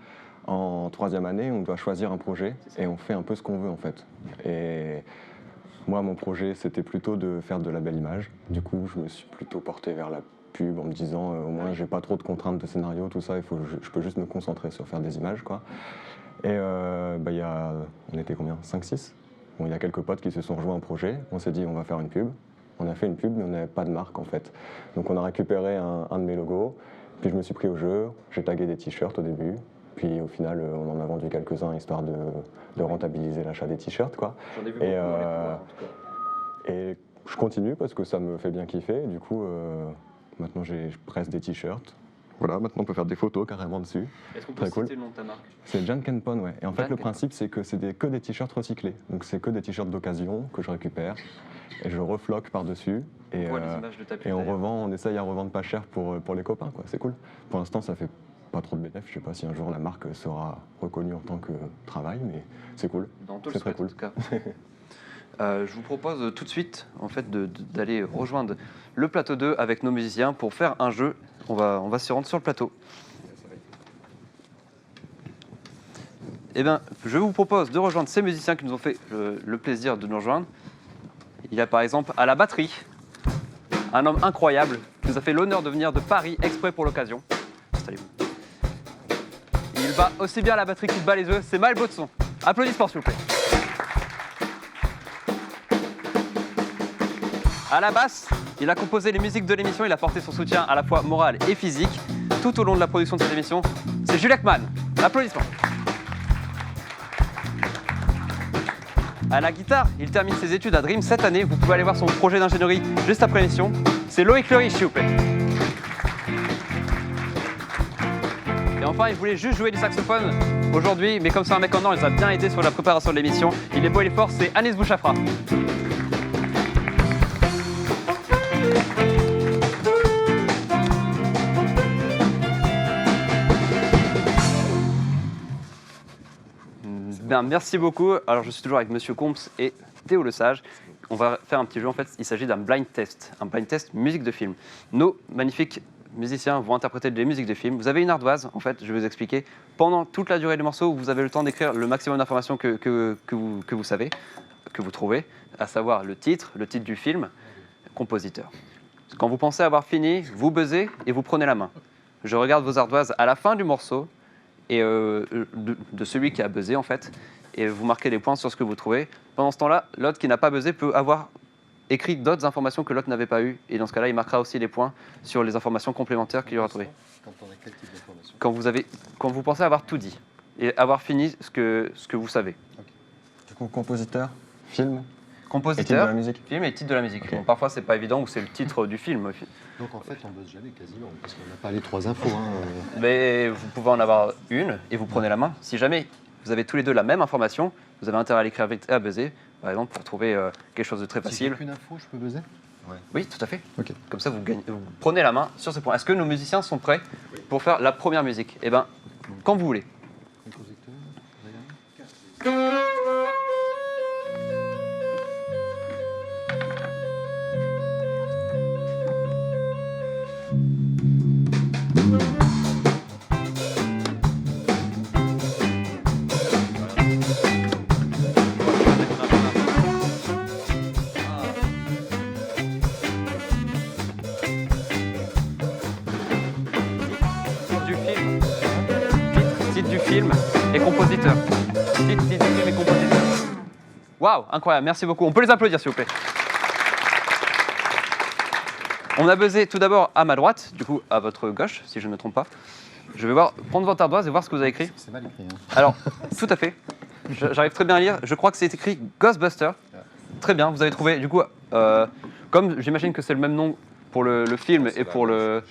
En 3e année, on doit choisir un projet et on fait un peu ce qu'on veut en fait. Et moi, mon projet, c'était plutôt de faire de la belle image. Du coup, je me suis plutôt porté vers la pub en me disant au moins, j'ai pas trop de contraintes de scénario, tout ça, je peux juste me concentrer sur faire des images, quoi. Et on était combien? 5-6 ? Bon, il y a quelques potes qui se sont rejoints au projet. On s'est dit, on va faire une pub. On a fait une pub, mais on n'avait pas de marque en fait. Donc on a récupéré un de mes logos. Puis je me suis pris au jeu. J'ai tagué des t-shirts au début. Puis au final, on en a vendu quelques-uns histoire de rentabiliser l'achat des t-shirts, quoi. J'en ai vu Et, beaucoup dans les pubs, en tout cas. et je continue parce que ça me fait bien kiffer. Du coup, maintenant, je presse des t-shirts. Voilà, maintenant on peut faire des photos carrément dessus. Est-ce qu'on peut Très cool. citer le nom de ta marque? C'est Jan Kenpon, ouais. Et en fait, Jan le Kenpon. principe, c'est que c'est que des t-shirts recyclés. Donc c'est que des t-shirts d'occasion que je récupère et je refloque par-dessus. Et, On voit les images de ta pub, et on d'ailleurs. revend, on essaye à revendre pas cher pour les copains, quoi. C'est cool. Pour l'instant, ça fait pas trop de bénéfices. Je sais pas si un jour la marque sera reconnue en tant que travail, mais c'est cool. C'est très cool. En tout cas. Je vous propose tout de suite en fait, d'aller rejoindre le plateau 2 avec nos musiciens pour faire un jeu. On va se rendre sur le plateau. Eh bien, je vous propose de rejoindre ces musiciens qui nous ont fait le plaisir de nous rejoindre. Il y a par exemple à la batterie un homme incroyable qui nous a fait l'honneur de venir de Paris exprès pour l'occasion. Installez-vous. Il bat aussi bien la batterie qu'il bat les œufs, c'est Maël Baudson. Applaudissements s'il vous plaît. À la basse, il a composé les musiques de l'émission, il a porté son soutien à la fois moral et physique tout au long de la production de cette émission. C'est Jules Ekman. Applaudissements. À la guitare, il termine ses études à Dream cette année. Vous pouvez aller voir son projet d'ingénierie juste après l'émission. C'est Loïc Lery, s'il vous plaît. Et enfin, il voulait juste jouer du saxophone aujourd'hui, mais comme c'est un mec en or, il nous a bien aidé sur la préparation de l'émission. Il est beau, il est fort, c'est Anis Bouchafra. Bien, merci beaucoup. Alors, je suis toujours avec Monsieur Combs et Théo Lesage. On va faire un petit jeu. En fait, il s'agit d'un blind test. Un blind test musique de film. Nos magnifiques musiciens vont interpréter des musiques de film. Vous avez une ardoise, en fait, je vais vous expliquer. Pendant toute la durée du morceau, vous avez le temps d'écrire le maximum d'informations que vous savez, que vous trouvez, à savoir le titre du film, compositeur. Quand vous pensez avoir fini, vous buzzez et vous prenez la main. Je regarde vos ardoises à la fin du morceau et de celui qui a buzzé en fait, et vous marquez des points sur ce que vous trouvez. Pendant ce temps-là, l'autre qui n'a pas buzzé peut avoir écrit d'autres informations que l'autre n'avait pas eues, et dans ce cas-là, il marquera aussi des points sur les informations complémentaires qu'il aura trouvées. Quand on a quel type d'information? Quand vous pensez avoir tout dit et avoir fini ce que vous savez. Du coup, compositeur, film, Compositeur, et titre de la musique. Film et titre de la musique. Okay. Bon, parfois, c'est pas évident ou c'est le titre du film. Donc en fait, on buzz jamais quasiment, parce qu'on n'a pas les 3 infos. Mais vous pouvez en avoir une et vous prenez la main. Si jamais vous avez tous les deux la même information, vous avez intérêt à l'écrire vite et à buzzer, par exemple, pour trouver quelque chose de très Si facile. j'ai qu'une info, je peux buzzer? Oui, tout à fait. Ok. Comme ça, vous prenez la main sur ce point. Est-ce que nos musiciens sont prêts pour faire la première musique? Eh bien, quand vous voulez. Compositeur, Titre du film et compositeur. Titre du film et compositeur. Waouh, incroyable, merci beaucoup. On peut les applaudir, s'il vous plaît. On a buzzé tout d'abord à ma droite, du coup à votre gauche, si je ne me trompe pas. Je vais prendre votre ardoise et voir ce que vous avez écrit. C'est mal écrit. Hein. Alors, tout à fait. J'arrive très bien à lire. Je crois que c'est écrit Ghostbusters. Très bien, vous avez trouvé. Du coup, comme j'imagine que c'est le même nom pour le film et pour le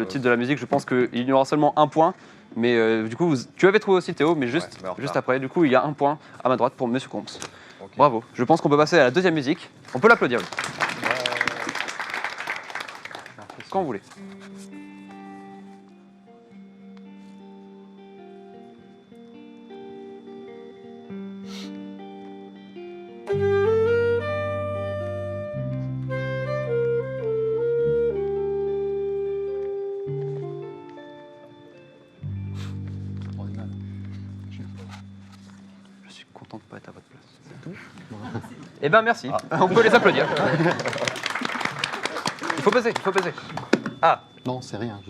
titre de la musique, je pense qu'il y aura seulement un point. Mais du coup, tu avais trouvé aussi Théo, mais juste après. Du coup, il y a un point à ma droite pour Monsieur Combs. Okay. Bravo. Je pense qu'on peut passer à la deuxième musique. On peut l'applaudir. quand vous voulez. Je suis content de ne pas être à votre place. C'est tout. Eh bien, merci. On peut les applaudir. Il faut peser, il faut peser. Ah. Non, c'est rien.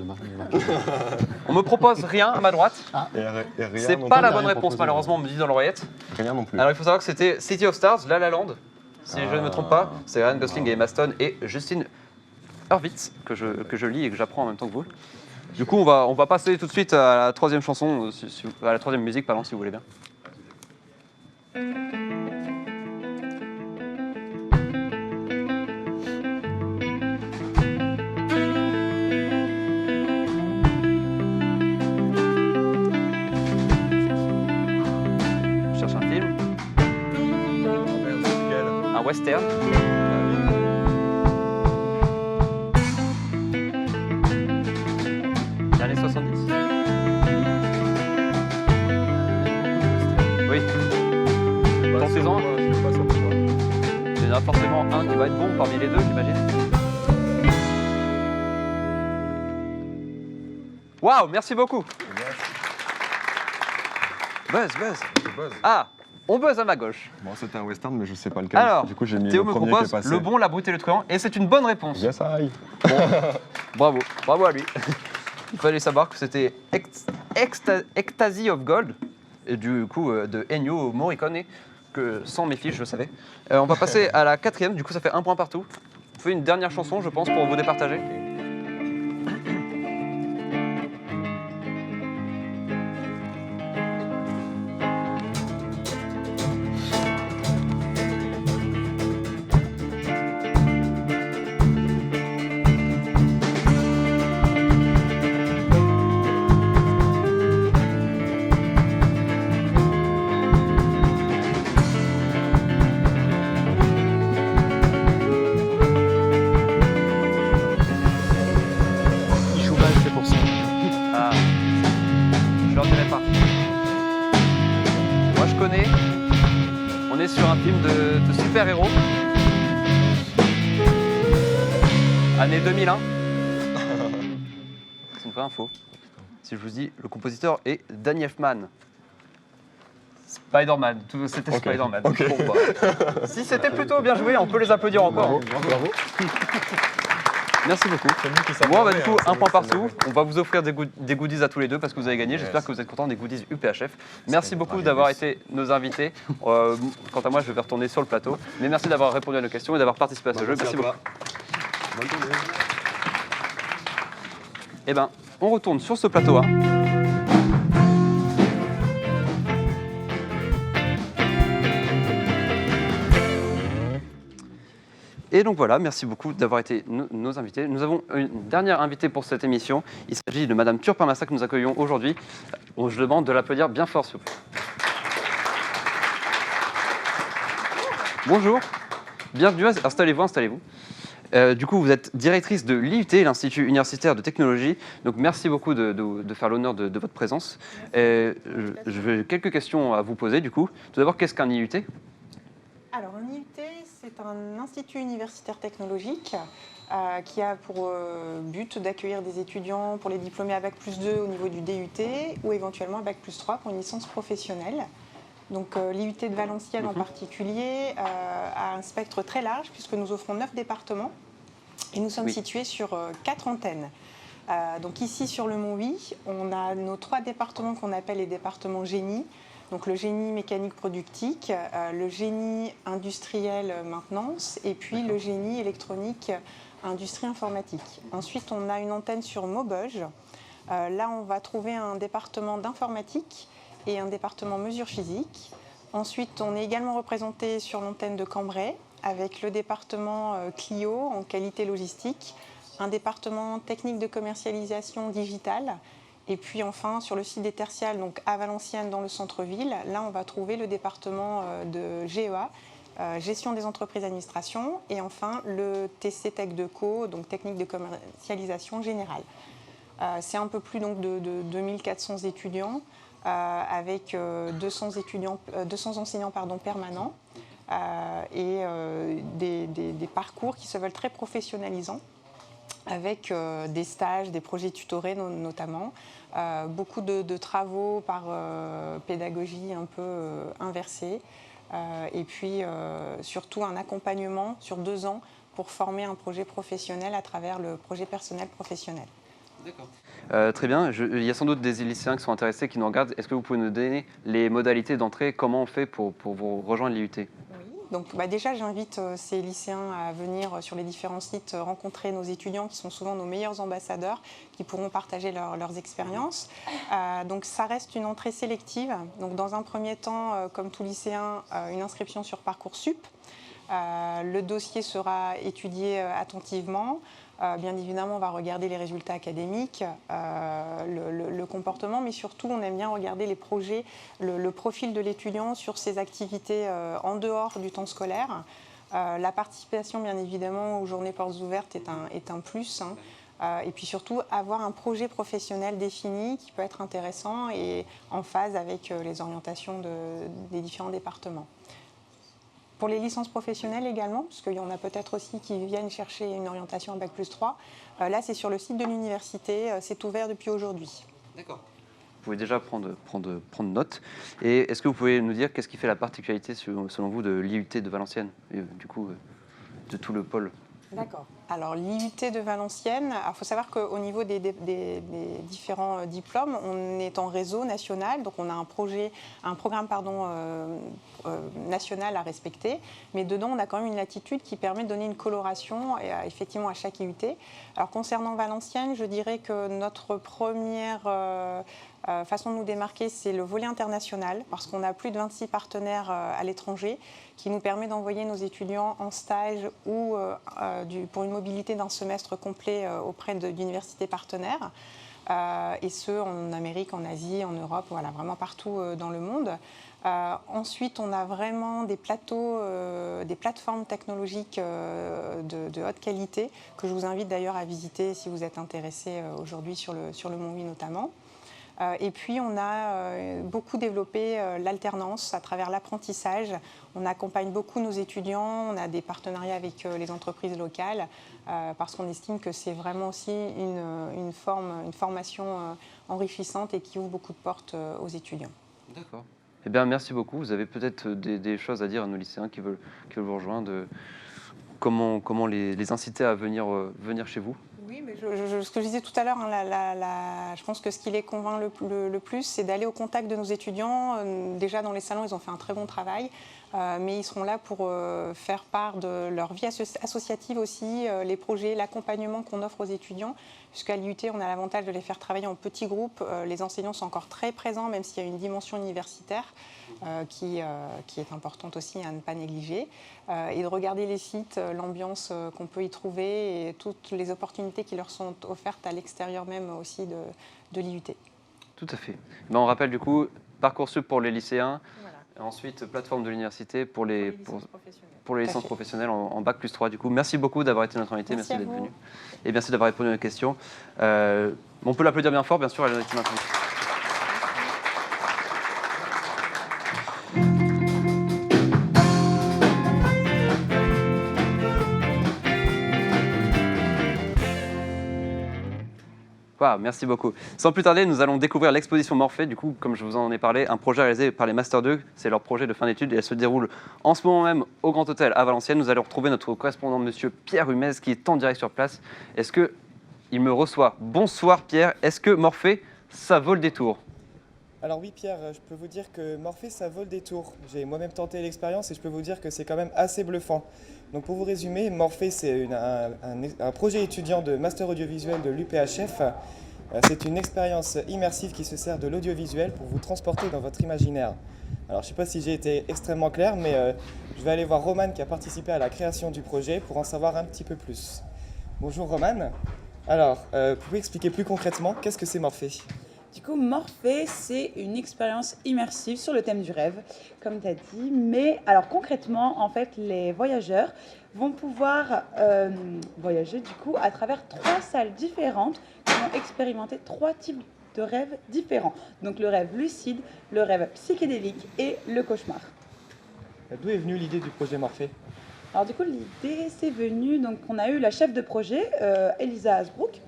On me propose rien à ma droite. Et rien C'est non pas plus. la bonne réponse, malheureusement, on me dit dans l'oreillette. Rien non plus. Alors, il faut savoir que c'était City of Stars, La La Land, si je ne me trompe pas. C'est Ryan Gosling et Emma Stone et Justin Hurwitz que je lis et que j'apprends en même temps que vous. Du coup, on va passer tout de suite à la troisième chanson, à la troisième musique, pardon, si vous voulez bien. Je cherche un film. Un western. Années 70. Oui. Pensez-en. Il y en a forcément un qui va être bon parmi les deux, j'imagine. Waouh, merci beaucoup. Buzz. Ah, on buzz à ma gauche. Bon, c'était un western, mais je sais pas lequel. Alors, du coup, j'ai mis Théo le me premier propose qui est passé. Le Bon, la Brute et le Truand, et c'est une bonne réponse. Yes, I. Bon, bravo à lui. Il fallait savoir que c'était Ecstasy of Gold, et du coup de Ennio Morricone, que sans mes fiches, je savais. On va passer à la quatrième, du coup ça fait un point partout. On fait une dernière chanson, je pense, pour vous départager. C'est pour ça. Ah, je leur dirai pas. Moi je connais. On est sur un film de super-héros. Année 2001. C'est une vraie info. Si je vous dis, le compositeur est Danny Elfman. Spider-Man, c'était Ok. Spider-Man. Ok. Bon, bah. Si c'était plutôt bien joué, on peut les applaudir encore. Bravo. Merci beaucoup. Bon, bah, du coup, un point partout. On va vous offrir des goodies à tous les deux parce que vous avez gagné. J'espère que vous êtes contents des goodies UPHF. Merci beaucoup d'avoir été nos invités. Quant à moi, je vais retourner sur le plateau. Mais merci d'avoir répondu à nos questions et d'avoir participé à ce jeu. Merci beaucoup. Bonne journée. Eh ben, on retourne sur ce plateau A. Et donc voilà, merci beaucoup d'avoir été nos invités. Nous avons une dernière invitée pour cette émission. Il s'agit de Madame Turpin-Massa que nous accueillons aujourd'hui. Je demande de l'applaudir bien fort, s'il vous plaît. Bonjour, bienvenue, installez-vous, installez-vous. Du coup, vous êtes directrice de l'IUT, l'Institut universitaire de technologie. Donc, merci beaucoup de faire l'honneur de votre présence. J'ai quelques questions à vous poser, du coup. Tout d'abord, qu'est-ce qu'un IUT ? Alors, un IUT, c'est un institut universitaire technologique qui a pour but d'accueillir des étudiants pour les diplômés à Bac+2 au niveau du DUT ou éventuellement à Bac+3 pour une licence professionnelle. Donc l'IUT de Valenciennes en particulier a un spectre très large puisque nous offrons 9 départements et nous sommes situés sur 4 antennes. Donc ici sur le Mont-Huy, on a nos 3 départements qu'on appelle les départements génie. Donc le génie mécanique productique, le génie industriel maintenance et puis le génie électronique industrie informatique. Ensuite, on a une antenne sur Maubeuge. Là, on va trouver un département d'informatique et un département mesures physiques. Ensuite, on est également représenté sur l'antenne de Cambrai avec le département Clio en qualité logistique, un département technique de commercialisation digitale. Et puis enfin, sur le site des Tertiales, donc à Valenciennes dans le centre-ville, là on va trouver le département de GEA gestion des entreprises d'administration et enfin le TC Tech de Co, donc technique de commercialisation générale. C'est un peu plus donc, de 2400 étudiants avec 200 enseignants permanents et des parcours qui se veulent très professionnalisants avec des stages, des projets tutorés notamment, beaucoup de travaux par pédagogie un peu inversée et puis surtout un accompagnement sur 2 ans pour former un projet professionnel à travers le projet personnel professionnel. D'accord. Très bien, il y a sans doute des lycéens qui sont intéressés, qui nous regardent. Est-ce que vous pouvez nous donner les modalités d'entrée, comment on fait pour vous rejoindre l'IUT? Donc déjà, j'invite ces lycéens à venir sur les différents sites rencontrer nos étudiants qui sont souvent nos meilleurs ambassadeurs, qui pourront partager leurs expériences. Donc ça reste une entrée sélective. Donc dans un premier temps, comme tout lycéen, une inscription sur Parcoursup. Le dossier sera étudié attentivement. Bien évidemment, on va regarder les résultats académiques, le comportement, mais surtout, on aime bien regarder les projets, le profil de l'étudiant sur ses activités en dehors du temps scolaire. La participation, bien évidemment, aux journées portes ouvertes est un plus. Et puis surtout, avoir un projet professionnel défini qui peut être intéressant et en phase avec les orientations des différents départements. Pour les licences professionnelles également, parce qu'il y en a peut-être aussi qui viennent chercher une orientation à Bac+3. Là, c'est sur le site de l'université, c'est ouvert depuis aujourd'hui. D'accord. Vous pouvez déjà prendre note. Et est-ce que vous pouvez nous dire qu'est-ce qui fait la particularité, selon vous, de l'IUT de Valenciennes, et du coup, de tout le pôle? D'accord. Alors, l'IUT de Valenciennes, il faut savoir qu'au niveau des différents diplômes, on est en réseau national, donc on a un programme national à respecter, mais dedans, on a quand même une latitude qui permet de donner une coloration effectivement à chaque IUT. Alors, concernant Valenciennes, je dirais que notre première façon de nous démarquer, c'est le volet international, parce qu'on a plus de 26 partenaires à l'étranger, qui nous permet d'envoyer nos étudiants en stage ou pour une mobilité d'un semestre complet auprès d'universités partenaires, et ce, en Amérique, en Asie, en Europe, voilà, vraiment partout dans le monde. Ensuite, on a vraiment des plateformes technologiques de haute qualité, que je vous invite d'ailleurs à visiter si vous êtes intéressés aujourd'hui sur le Mont-Huy notamment. Et puis, on a beaucoup développé l'alternance à travers l'apprentissage. On accompagne beaucoup nos étudiants, on a des partenariats avec les entreprises locales parce qu'on estime que c'est vraiment aussi une formation enrichissante et qui ouvre beaucoup de portes aux étudiants. D'accord. Eh bien, merci beaucoup. Vous avez peut-être des choses à dire à nos lycéens qui veulent vous rejoindre, comment les inciter à venir chez vous? Oui, mais ce que je disais tout à l'heure, je pense que ce qui les convainc le plus, c'est d'aller au contact de nos étudiants. Déjà, dans les salons, ils ont fait un très bon travail, mais ils seront là pour faire part de leur vie associative aussi, les projets, l'accompagnement qu'on offre aux étudiants. Puisqu'à l'IUT, on a l'avantage de les faire travailler en petits groupes. Les enseignants sont encore très présents, même s'il y a une dimension universitaire qui est importante aussi à ne pas négliger. Et de regarder les sites, l'ambiance qu'on peut y trouver et toutes les opportunités qui leur sont offertes à l'extérieur même aussi de l'IUT. Tout à fait. Ben, on rappelle du coup Parcoursup pour les lycéens, voilà. Et ensuite plateforme de l'université pour les licences professionnelles en Bac+3 du coup. Merci beaucoup d'avoir été notre invité, merci d'être venu. Et merci d'avoir répondu à nos questions. On peut l'applaudir bien fort, bien sûr, elle a été notre invitée. Wow, merci beaucoup. Sans plus tarder, nous allons découvrir l'exposition Morphée. Du coup, comme je vous en ai parlé, un projet réalisé par les Master 2. C'est leur projet de fin d'études et elle se déroule en ce moment même au Grand Hôtel à Valenciennes. Nous allons retrouver notre correspondant, monsieur Pierre Humez, qui est en direct sur place. Est-ce qu'il me reçoit? Bonsoir Pierre. Est-ce que Morphée, ça vaut le détour? Alors oui Pierre, je peux vous dire que Morphée, ça vaut le détour. J'ai moi-même tenté l'expérience et je peux vous dire que c'est quand même assez bluffant. Donc pour vous résumer, Morphée, c'est un projet étudiant de master audiovisuel de l'UPHF. C'est une expérience immersive qui se sert de l'audiovisuel pour vous transporter dans votre imaginaire. Alors je ne sais pas si j'ai été extrêmement clair, mais je vais aller voir Romane qui a participé à la création du projet pour en savoir un petit peu plus. Bonjour Romane. Alors, vous pouvez expliquer plus concrètement qu'est-ce que c'est Morphée ? Du coup, Morphée, c'est une expérience immersive sur le thème du rêve, comme tu as dit. Mais alors concrètement, en fait, les voyageurs vont pouvoir voyager du coup à travers 3 salles différentes qui vont expérimenter 3 types de rêves différents. Donc le rêve lucide, le rêve psychédélique et le cauchemar. D'où est venue l'idée du projet Morphée? Alors du coup, l'idée, c'est venu, donc on a eu la chef de projet, Elisa Hasbrook,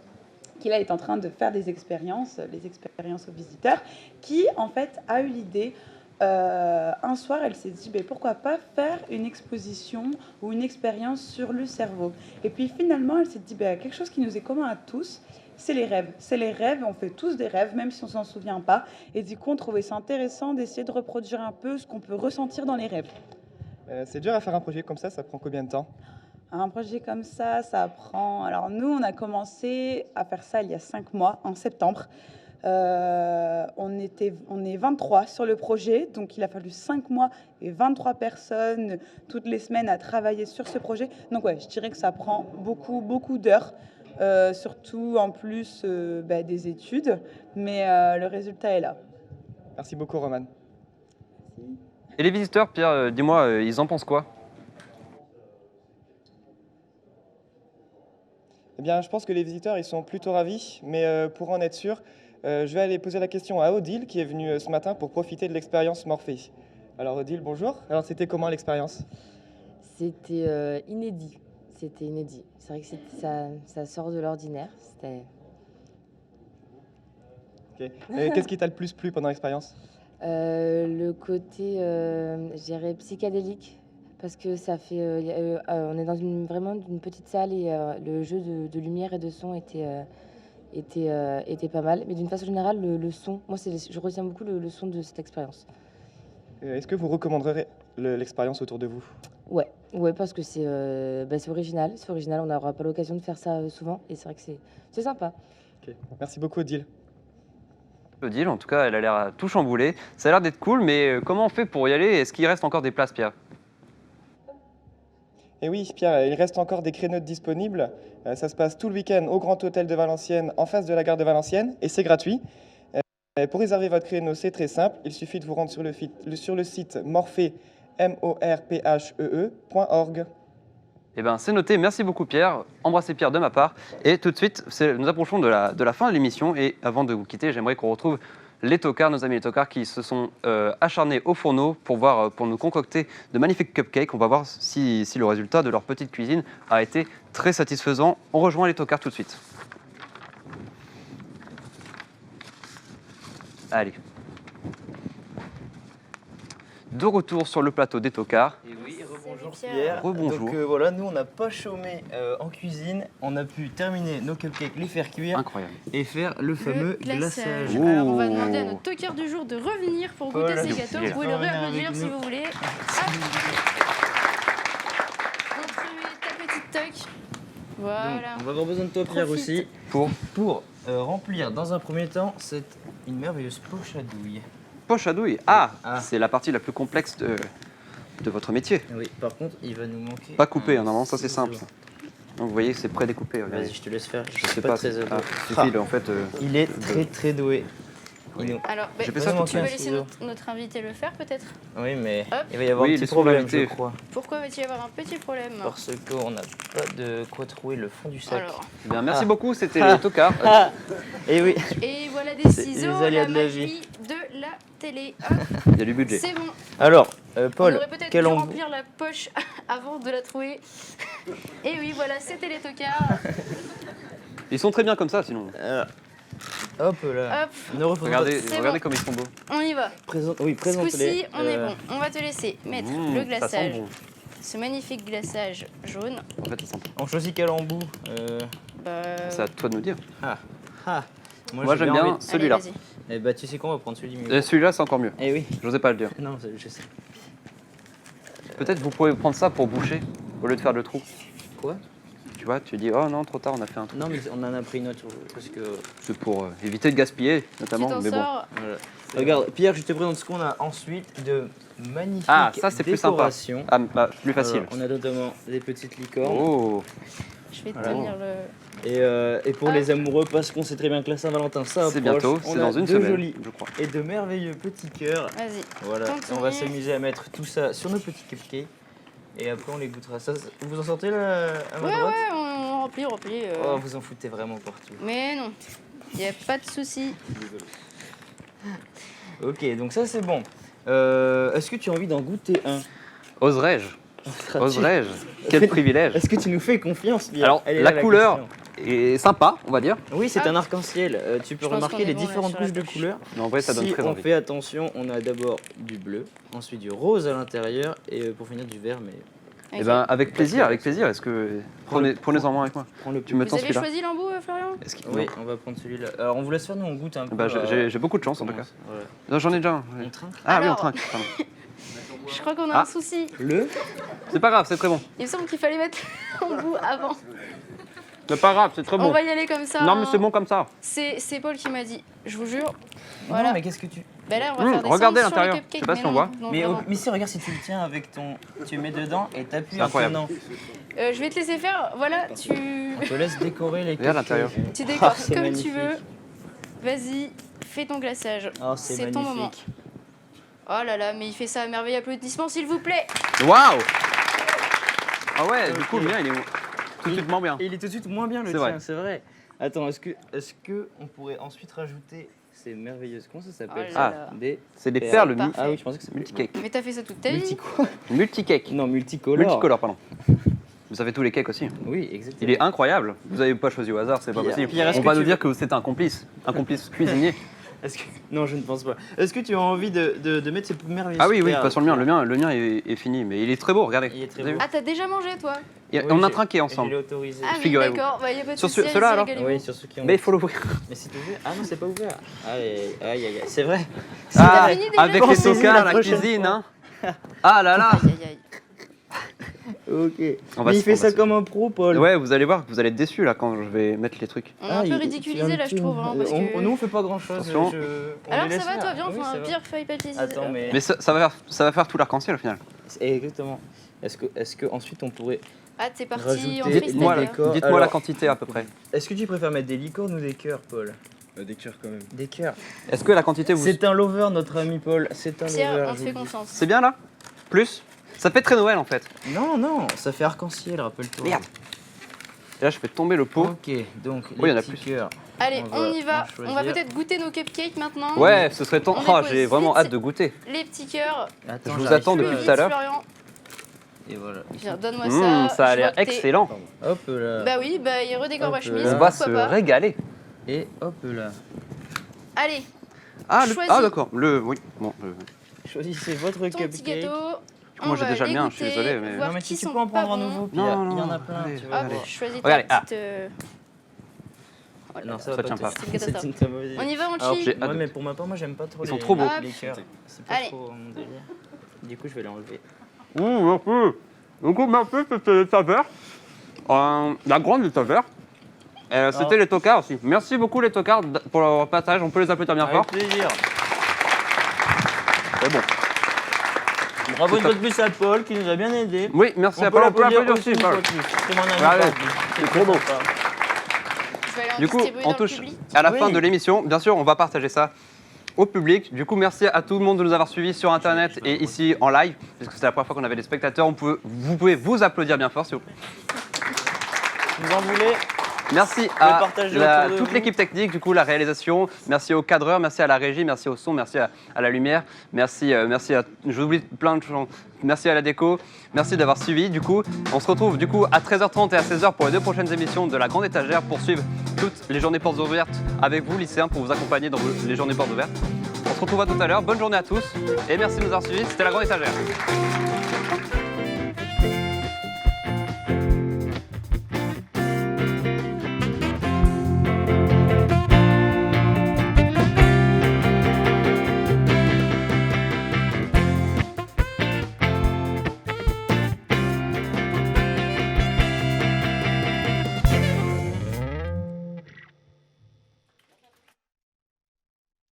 qui là est en train de faire des expériences, les expériences aux visiteurs, qui en fait a eu l'idée, un soir elle s'est dit pourquoi pas faire une exposition ou une expérience sur le cerveau. Et puis finalement elle s'est dit quelque chose qui nous est commun à tous, c'est les rêves. C'est les rêves, on fait tous des rêves même si on s'en souvient pas. Et du coup on trouvait ça intéressant d'essayer de reproduire un peu ce qu'on peut ressentir dans les rêves. C'est dur à faire un projet comme ça prend combien de temps? Un projet comme ça prend... Alors nous, on a commencé à faire ça il y a 5 mois, en septembre. On est 23 sur le projet, donc il a fallu 5 mois et 23 personnes toutes les semaines à travailler sur ce projet. Donc ouais, je dirais que ça prend beaucoup d'heures, surtout en plus des études, mais le résultat est là. Merci beaucoup Roman. Et les visiteurs, Pierre, dis-moi, ils en pensent quoi? Eh bien, je pense que les visiteurs, ils sont plutôt ravis, mais pour en être sûr, je vais aller poser la question à Odile, qui est venue ce matin pour profiter de l'expérience Morphée. Alors Odile, bonjour. Alors c'était comment l'expérience? C'était inédit. C'était inédit. C'est vrai que ça sort de l'ordinaire. Okay. Qu'est-ce qui t'a le plus plu pendant l'expérience? Le côté, je dirais, psychédélique. Parce que ça fait, on est dans vraiment une petite salle et le jeu de lumière et de son était pas mal. Mais d'une façon générale, le son, moi je retiens beaucoup le son de cette expérience. Est-ce que vous recommanderez l'expérience autour de vous? Ouais, parce que c'est original. C'est original, on n'aura pas l'occasion de faire ça souvent et c'est vrai que c'est sympa. Okay. Merci beaucoup Odile. Odile, en tout cas, elle a l'air tout chamboulée. Ça a l'air d'être cool, mais comment on fait pour y aller? Est-ce qu'il reste encore des places, Pierre? Et oui, Pierre, il reste encore des créneaux disponibles. Ça se passe tout le week-end au Grand Hôtel de Valenciennes, en face de la gare de Valenciennes, et c'est gratuit. Pour réserver votre créneau, c'est très simple. Il suffit de vous rendre sur le site morphée, morphee.org. Eh bien, c'est noté. Merci beaucoup, Pierre. Embrassez Pierre de ma part. Et tout de suite, nous approchons de la fin de l'émission. Et avant de vous quitter, j'aimerais qu'on retrouve les tocards, nos amis les tocards qui se sont acharnés au fourneau pour nous concocter de magnifiques cupcakes. On va voir si le résultat de leur petite cuisine a été très satisfaisant. On rejoint les tocards tout de suite. Allez. De retour sur le plateau des tocards. Et oui, rebonjour Pierre. Rebonjour. Donc voilà, nous on n'a pas chômé en cuisine, on a pu terminer nos cupcakes, les faire cuire. Incroyable. Et faire le fameux glaçage. Alors on va demander à notre tocard du jour de revenir pour goûter ces gâteaux. Vous pouvez le réapplaudir si vous voulez. Contribuez ta petite toque. Voilà. Donc, on va avoir besoin de toi Pierre aussi pour remplir dans un premier temps une merveilleuse poche à douille. Poche à douille. C'est la partie la plus complexe de votre métier. Oui, par contre, il va nous manquer. Pas coupé, normalement, ça c'est simple. Donc vous voyez, c'est prédécoupé. Vas-y, je te laisse faire. Je sais pas très en fait. Il est très doué. Alors, tu vas laisser notre invité le faire peut-être? Oui, mais hop. il va y avoir un petit problème, je crois. Pourquoi va-t-il y avoir un petit problème? Parce qu'on n'a pas de quoi trouver le fond du sac. Alors. Eh bien, merci beaucoup, c'était les tocards. Et oui. Et voilà des ciseaux, aléas la de la magie vie. de la télé. Hop. Il y a du budget. C'est bon. Alors, Paul, on aurait peut-être dû remplir la poche avant de la trouver. Et oui, voilà, c'était les tocards. Ils sont très bien comme ça, sinon. Hop là. Hop. Regardez bon. comme ils sont beaux. On y va. Présente-les. Ce coup-ci, on est bon. On va te laisser mettre le Ça sent glaçage. bon. Ce magnifique glaçage jaune. En fait, ça sent bon. On choisit quel embout C'est à toi de nous dire. Moi j'aime bien celui-là. Allez, vas-y. Eh bah tu sais quoi, on va prendre celui du milieu. Celui-là, c'est encore mieux. Eh oui. J'osais pas le dire. Non, je sais. Peut-être vous pouvez prendre ça pour boucher, au lieu de faire le trou. Quoi? Tu vois, tu dis, oh non, trop tard, on a fait un trou. Non, mais on en a pris une autre parce que... C'est pour éviter de gaspiller, notamment. Mais bon. Voilà. Regarde, Pierre, je te présente ce qu'on a ensuite de magnifiques ça c'est plus sympa. décorations. Plus facile. Alors, on a notamment des petites licornes. Oh. Je vais tenir Et pour les amoureux, parce qu'on sait très bien que la Saint-Valentin, ça approche. C'est bientôt, on c'est a dans une de semaine, jolis je crois. et de merveilleux petits cœurs. Vas-y. Voilà, continue. on va s'amuser à mettre tout ça sur nos petits cupcakes. Et après, on les goûtera. Ça, vous en sortez là, à ma Ouais, droite? ouais, on remplit. Oh, vous en foutez vraiment partout. Mais non, il n'y a pas de souci. Ok, donc ça, c'est bon. Est-ce que tu as envie d'en goûter un? Oserais-je? Oserais-je? Quel privilège. Est-ce que tu nous fais confiance, Pierre? Alors, Elle est la là, couleur question. est sympa, on va dire. Oui, c'est un arc-en-ciel. Tu peux Je pense remarquer qu'on est les bon, là, différentes sur la couches de touche. couleurs. Mais en vrai, ça donne Si très on envie. fait attention, on a d'abord du bleu, ensuite du rose à l'intérieur et pour finir du vert. Mais Eh ben, avec plaisir, avec plaisir. Est-ce que prenez-en moins avec moi. Tu me Vous tends avez celui-là. choisi l'embout, Florian? oui, on va prendre celui-là. Alors, on vous laisse faire, nous on goûte un peu. Bah, j'ai beaucoup de chance en tout cas. Voilà. Non, j'en ai déjà un. On trinque? Ah oui, on Alors. trinque. pardon. Je crois qu'on a Ah. un souci. Le C'est pas grave, c'est très bon. Il me semble qu'il fallait mettre l'embout avant. C'est pas grave, c'est très bon. On va y aller comme ça. Non, mais hein. c'est bon comme ça. C'est Paul qui m'a dit, je vous jure. Non, Voilà. mais qu'est-ce que tu. Bah là, on va faire des regardez cendres sur l'intérieur. le cupcake, Je sais pas mais si on non, voit. non, Mais, vraiment. mais si, regarde, si tu le tiens avec ton. Tu mets dedans et t'appuies C'est en incroyable. tenant. Je vais te laisser faire. Voilà, tu On te laisse décorer les Regarde l'intérieur. tu décores c'est comme magnifique. tu veux. Vas-y, fais ton glaçage. Oh, c'est ton magnifique. moment. Oh là là, mais il fait ça à merveille. Applaudissements, s'il vous plaît. Waouh! Ah ouais, du coup, le mien, il est tout de suite moins bien. Et il est tout de suite moins bien le C'est tien, vrai. c'est vrai. Attends, est-ce que on pourrait ensuite rajouter ces merveilleuses. Comment ça s'appelle Oh ça? là là. Des C'est des perles Parfait. Ah oui, je pensais que c'était multicake. Mais t'as fait ça toute ta vie. Multi quoi? Multicake. Non, multicolore. Multicolore, pardon. Vous avez tous les cakes aussi. Oui, exactement. Il est incroyable. Vous n'avez pas choisi au hasard, c'est pas Pierre, possible. Pierre, est-ce On que va tu nous veux- dire que c'est un complice cuisinier. Est-ce que... Non, je ne pense pas. Est-ce que tu as envie de mettre ces merveilleuses Ah oui, oui, perles pas sur le mien. Le mien est fini, mais il est très beau. Regardez. Il est très Vous avez beau. vu Ah, t'as déjà mangé, toi? Et Oui, on a j'ai- trinqué Je l'ai ensemble. autorisé. Ah oui, Figurez-vous. d'accord. Bah, y a pas de Sur souci, ceux-là, allez-y, alors régalez-vous. Oui, sur ceux qui ont. Mais il faut l'ouvrir. Mais c'est ouvert. Ah non, c'est pas ouvert. Aïe, aïe, aïe, aïe. C'est vrai. Ah, fini déjà avec les Pensez-y tocards la à la prochaine cuisine, fois. hein. Ah là là. Aïe, aïe, aïe. Ok. On va Mais il se- fait on ça va se- comme un pro, Paul. Ouais, vous allez voir, vous allez être déçus là quand je vais mettre les trucs. On est un peu ridiculisé là, je trouve. Hein, parce que... Nous, on fait pas grand chose. Attention. Alors, ça va, toi? Viens, on fait un pire feuille papier ciseaux. Attends, mais. Mais ça va faire tout l'arc-en-ciel au final. Exactement. Est-ce que ensuite on pourrait Ah, t'es parti rajouter en des freestyle. Moi, là. licornes? dites-moi la Alors, quantité à peu près. Est-ce que tu préfères mettre des licornes ou des cœurs, Paul? Des cœurs quand même. Des cœurs. Est-ce que la quantité vous. C'est un lover, notre ami Paul. C'est un Pierre, lover. on te je fait vous le dis. confiance. C'est bien là? Plus? Ça fait très Noël en fait. Non, non, ça fait arc-en-ciel, rappelle-toi. Merde. Et là, je fais tomber le pot. Ok, donc Oh, il y en a petits plus. cœurs. Allez, on y va. en On va choisir. peut-être goûter nos cupcakes maintenant. Ouais, ce serait temps. On Oh, dépose j'ai vraiment vite hâte de goûter. Les petits cœurs. Attends, Je vous j'arrive attends plus. depuis Vite, tout à l'heure. Florian. Et voilà. Viens, donne-moi ça. Ça a Je l'air vois que t'es- excellent. Hop là. Bah oui, bah il redécore ma Hop chemise. là. On va pourquoi se pas. régaler. Et hop là. Allez, Ah, Choisis. d'accord. Oui. Bon. Choisissez votre ton cupcake. petit gâteau. Moi, On j'ai va déjà le mien, les je suis goûter, désolé, mais- voir Non, mais qui tu sont peux en prendre pas un bons. nouveau. Non, Il y en non, a plein. allez, Tu vas Hop, voir. choisis Regardez, ta ah. petite... Non, Ça va tient pas. C'est une catastrophe. une très mauvaise idée. On y va, on Alors, chie. j'ai hâte Ouais, de- mais pour ma part, moi j'aime pas trop Ils les sont trop beaux. les cœurs. C'est pas Allez. trop mon délire. Du coup, je vais les enlever. Merci. Du coup, merci, c'était les saveurs. La grande des saveurs. C'était les tocards aussi. Merci beaucoup les tocards pour leur partage. On peut les applaudir bien fort. Avec plaisir. C'est bon. Bravo une fois de plus à Paul qui nous a bien aidé. Oui, merci à peut Paul. On peut l'applaudir l'applaudir aussi. une fois Paul. de plus. C'est mon ami Regardez, Paul. c'est trop beau. sympa. Je vais aller en Du coup, distribuer on dans le touche public. à la Oui. fin de l'émission. Bien sûr, on va partager ça au public. Du coup, merci à tout le monde de nous avoir suivis sur Internet et ici en live, parce que c'est la première fois qu'on avait des spectateurs. Vous pouvez vous applaudir bien fort, s'il vous plaît. Vous en voulez? Merci à partagez autour de toute vous. l'équipe technique, du coup, la réalisation. Merci aux cadreurs, merci à la régie, merci au son, merci à la lumière. Merci à... J'oublie plein de choses. Merci à la déco. Merci d'avoir suivi. Du coup, on se retrouve du coup à 13h30 et à 16h pour les 2 prochaines émissions de La Grande Étagère pour suivre toutes les journées portes ouvertes avec vous, lycéens, pour vous accompagner dans les journées portes ouvertes. On se retrouve à tout à l'heure. Bonne journée à tous et merci de nous avoir suivis. C'était La Grande Étagère.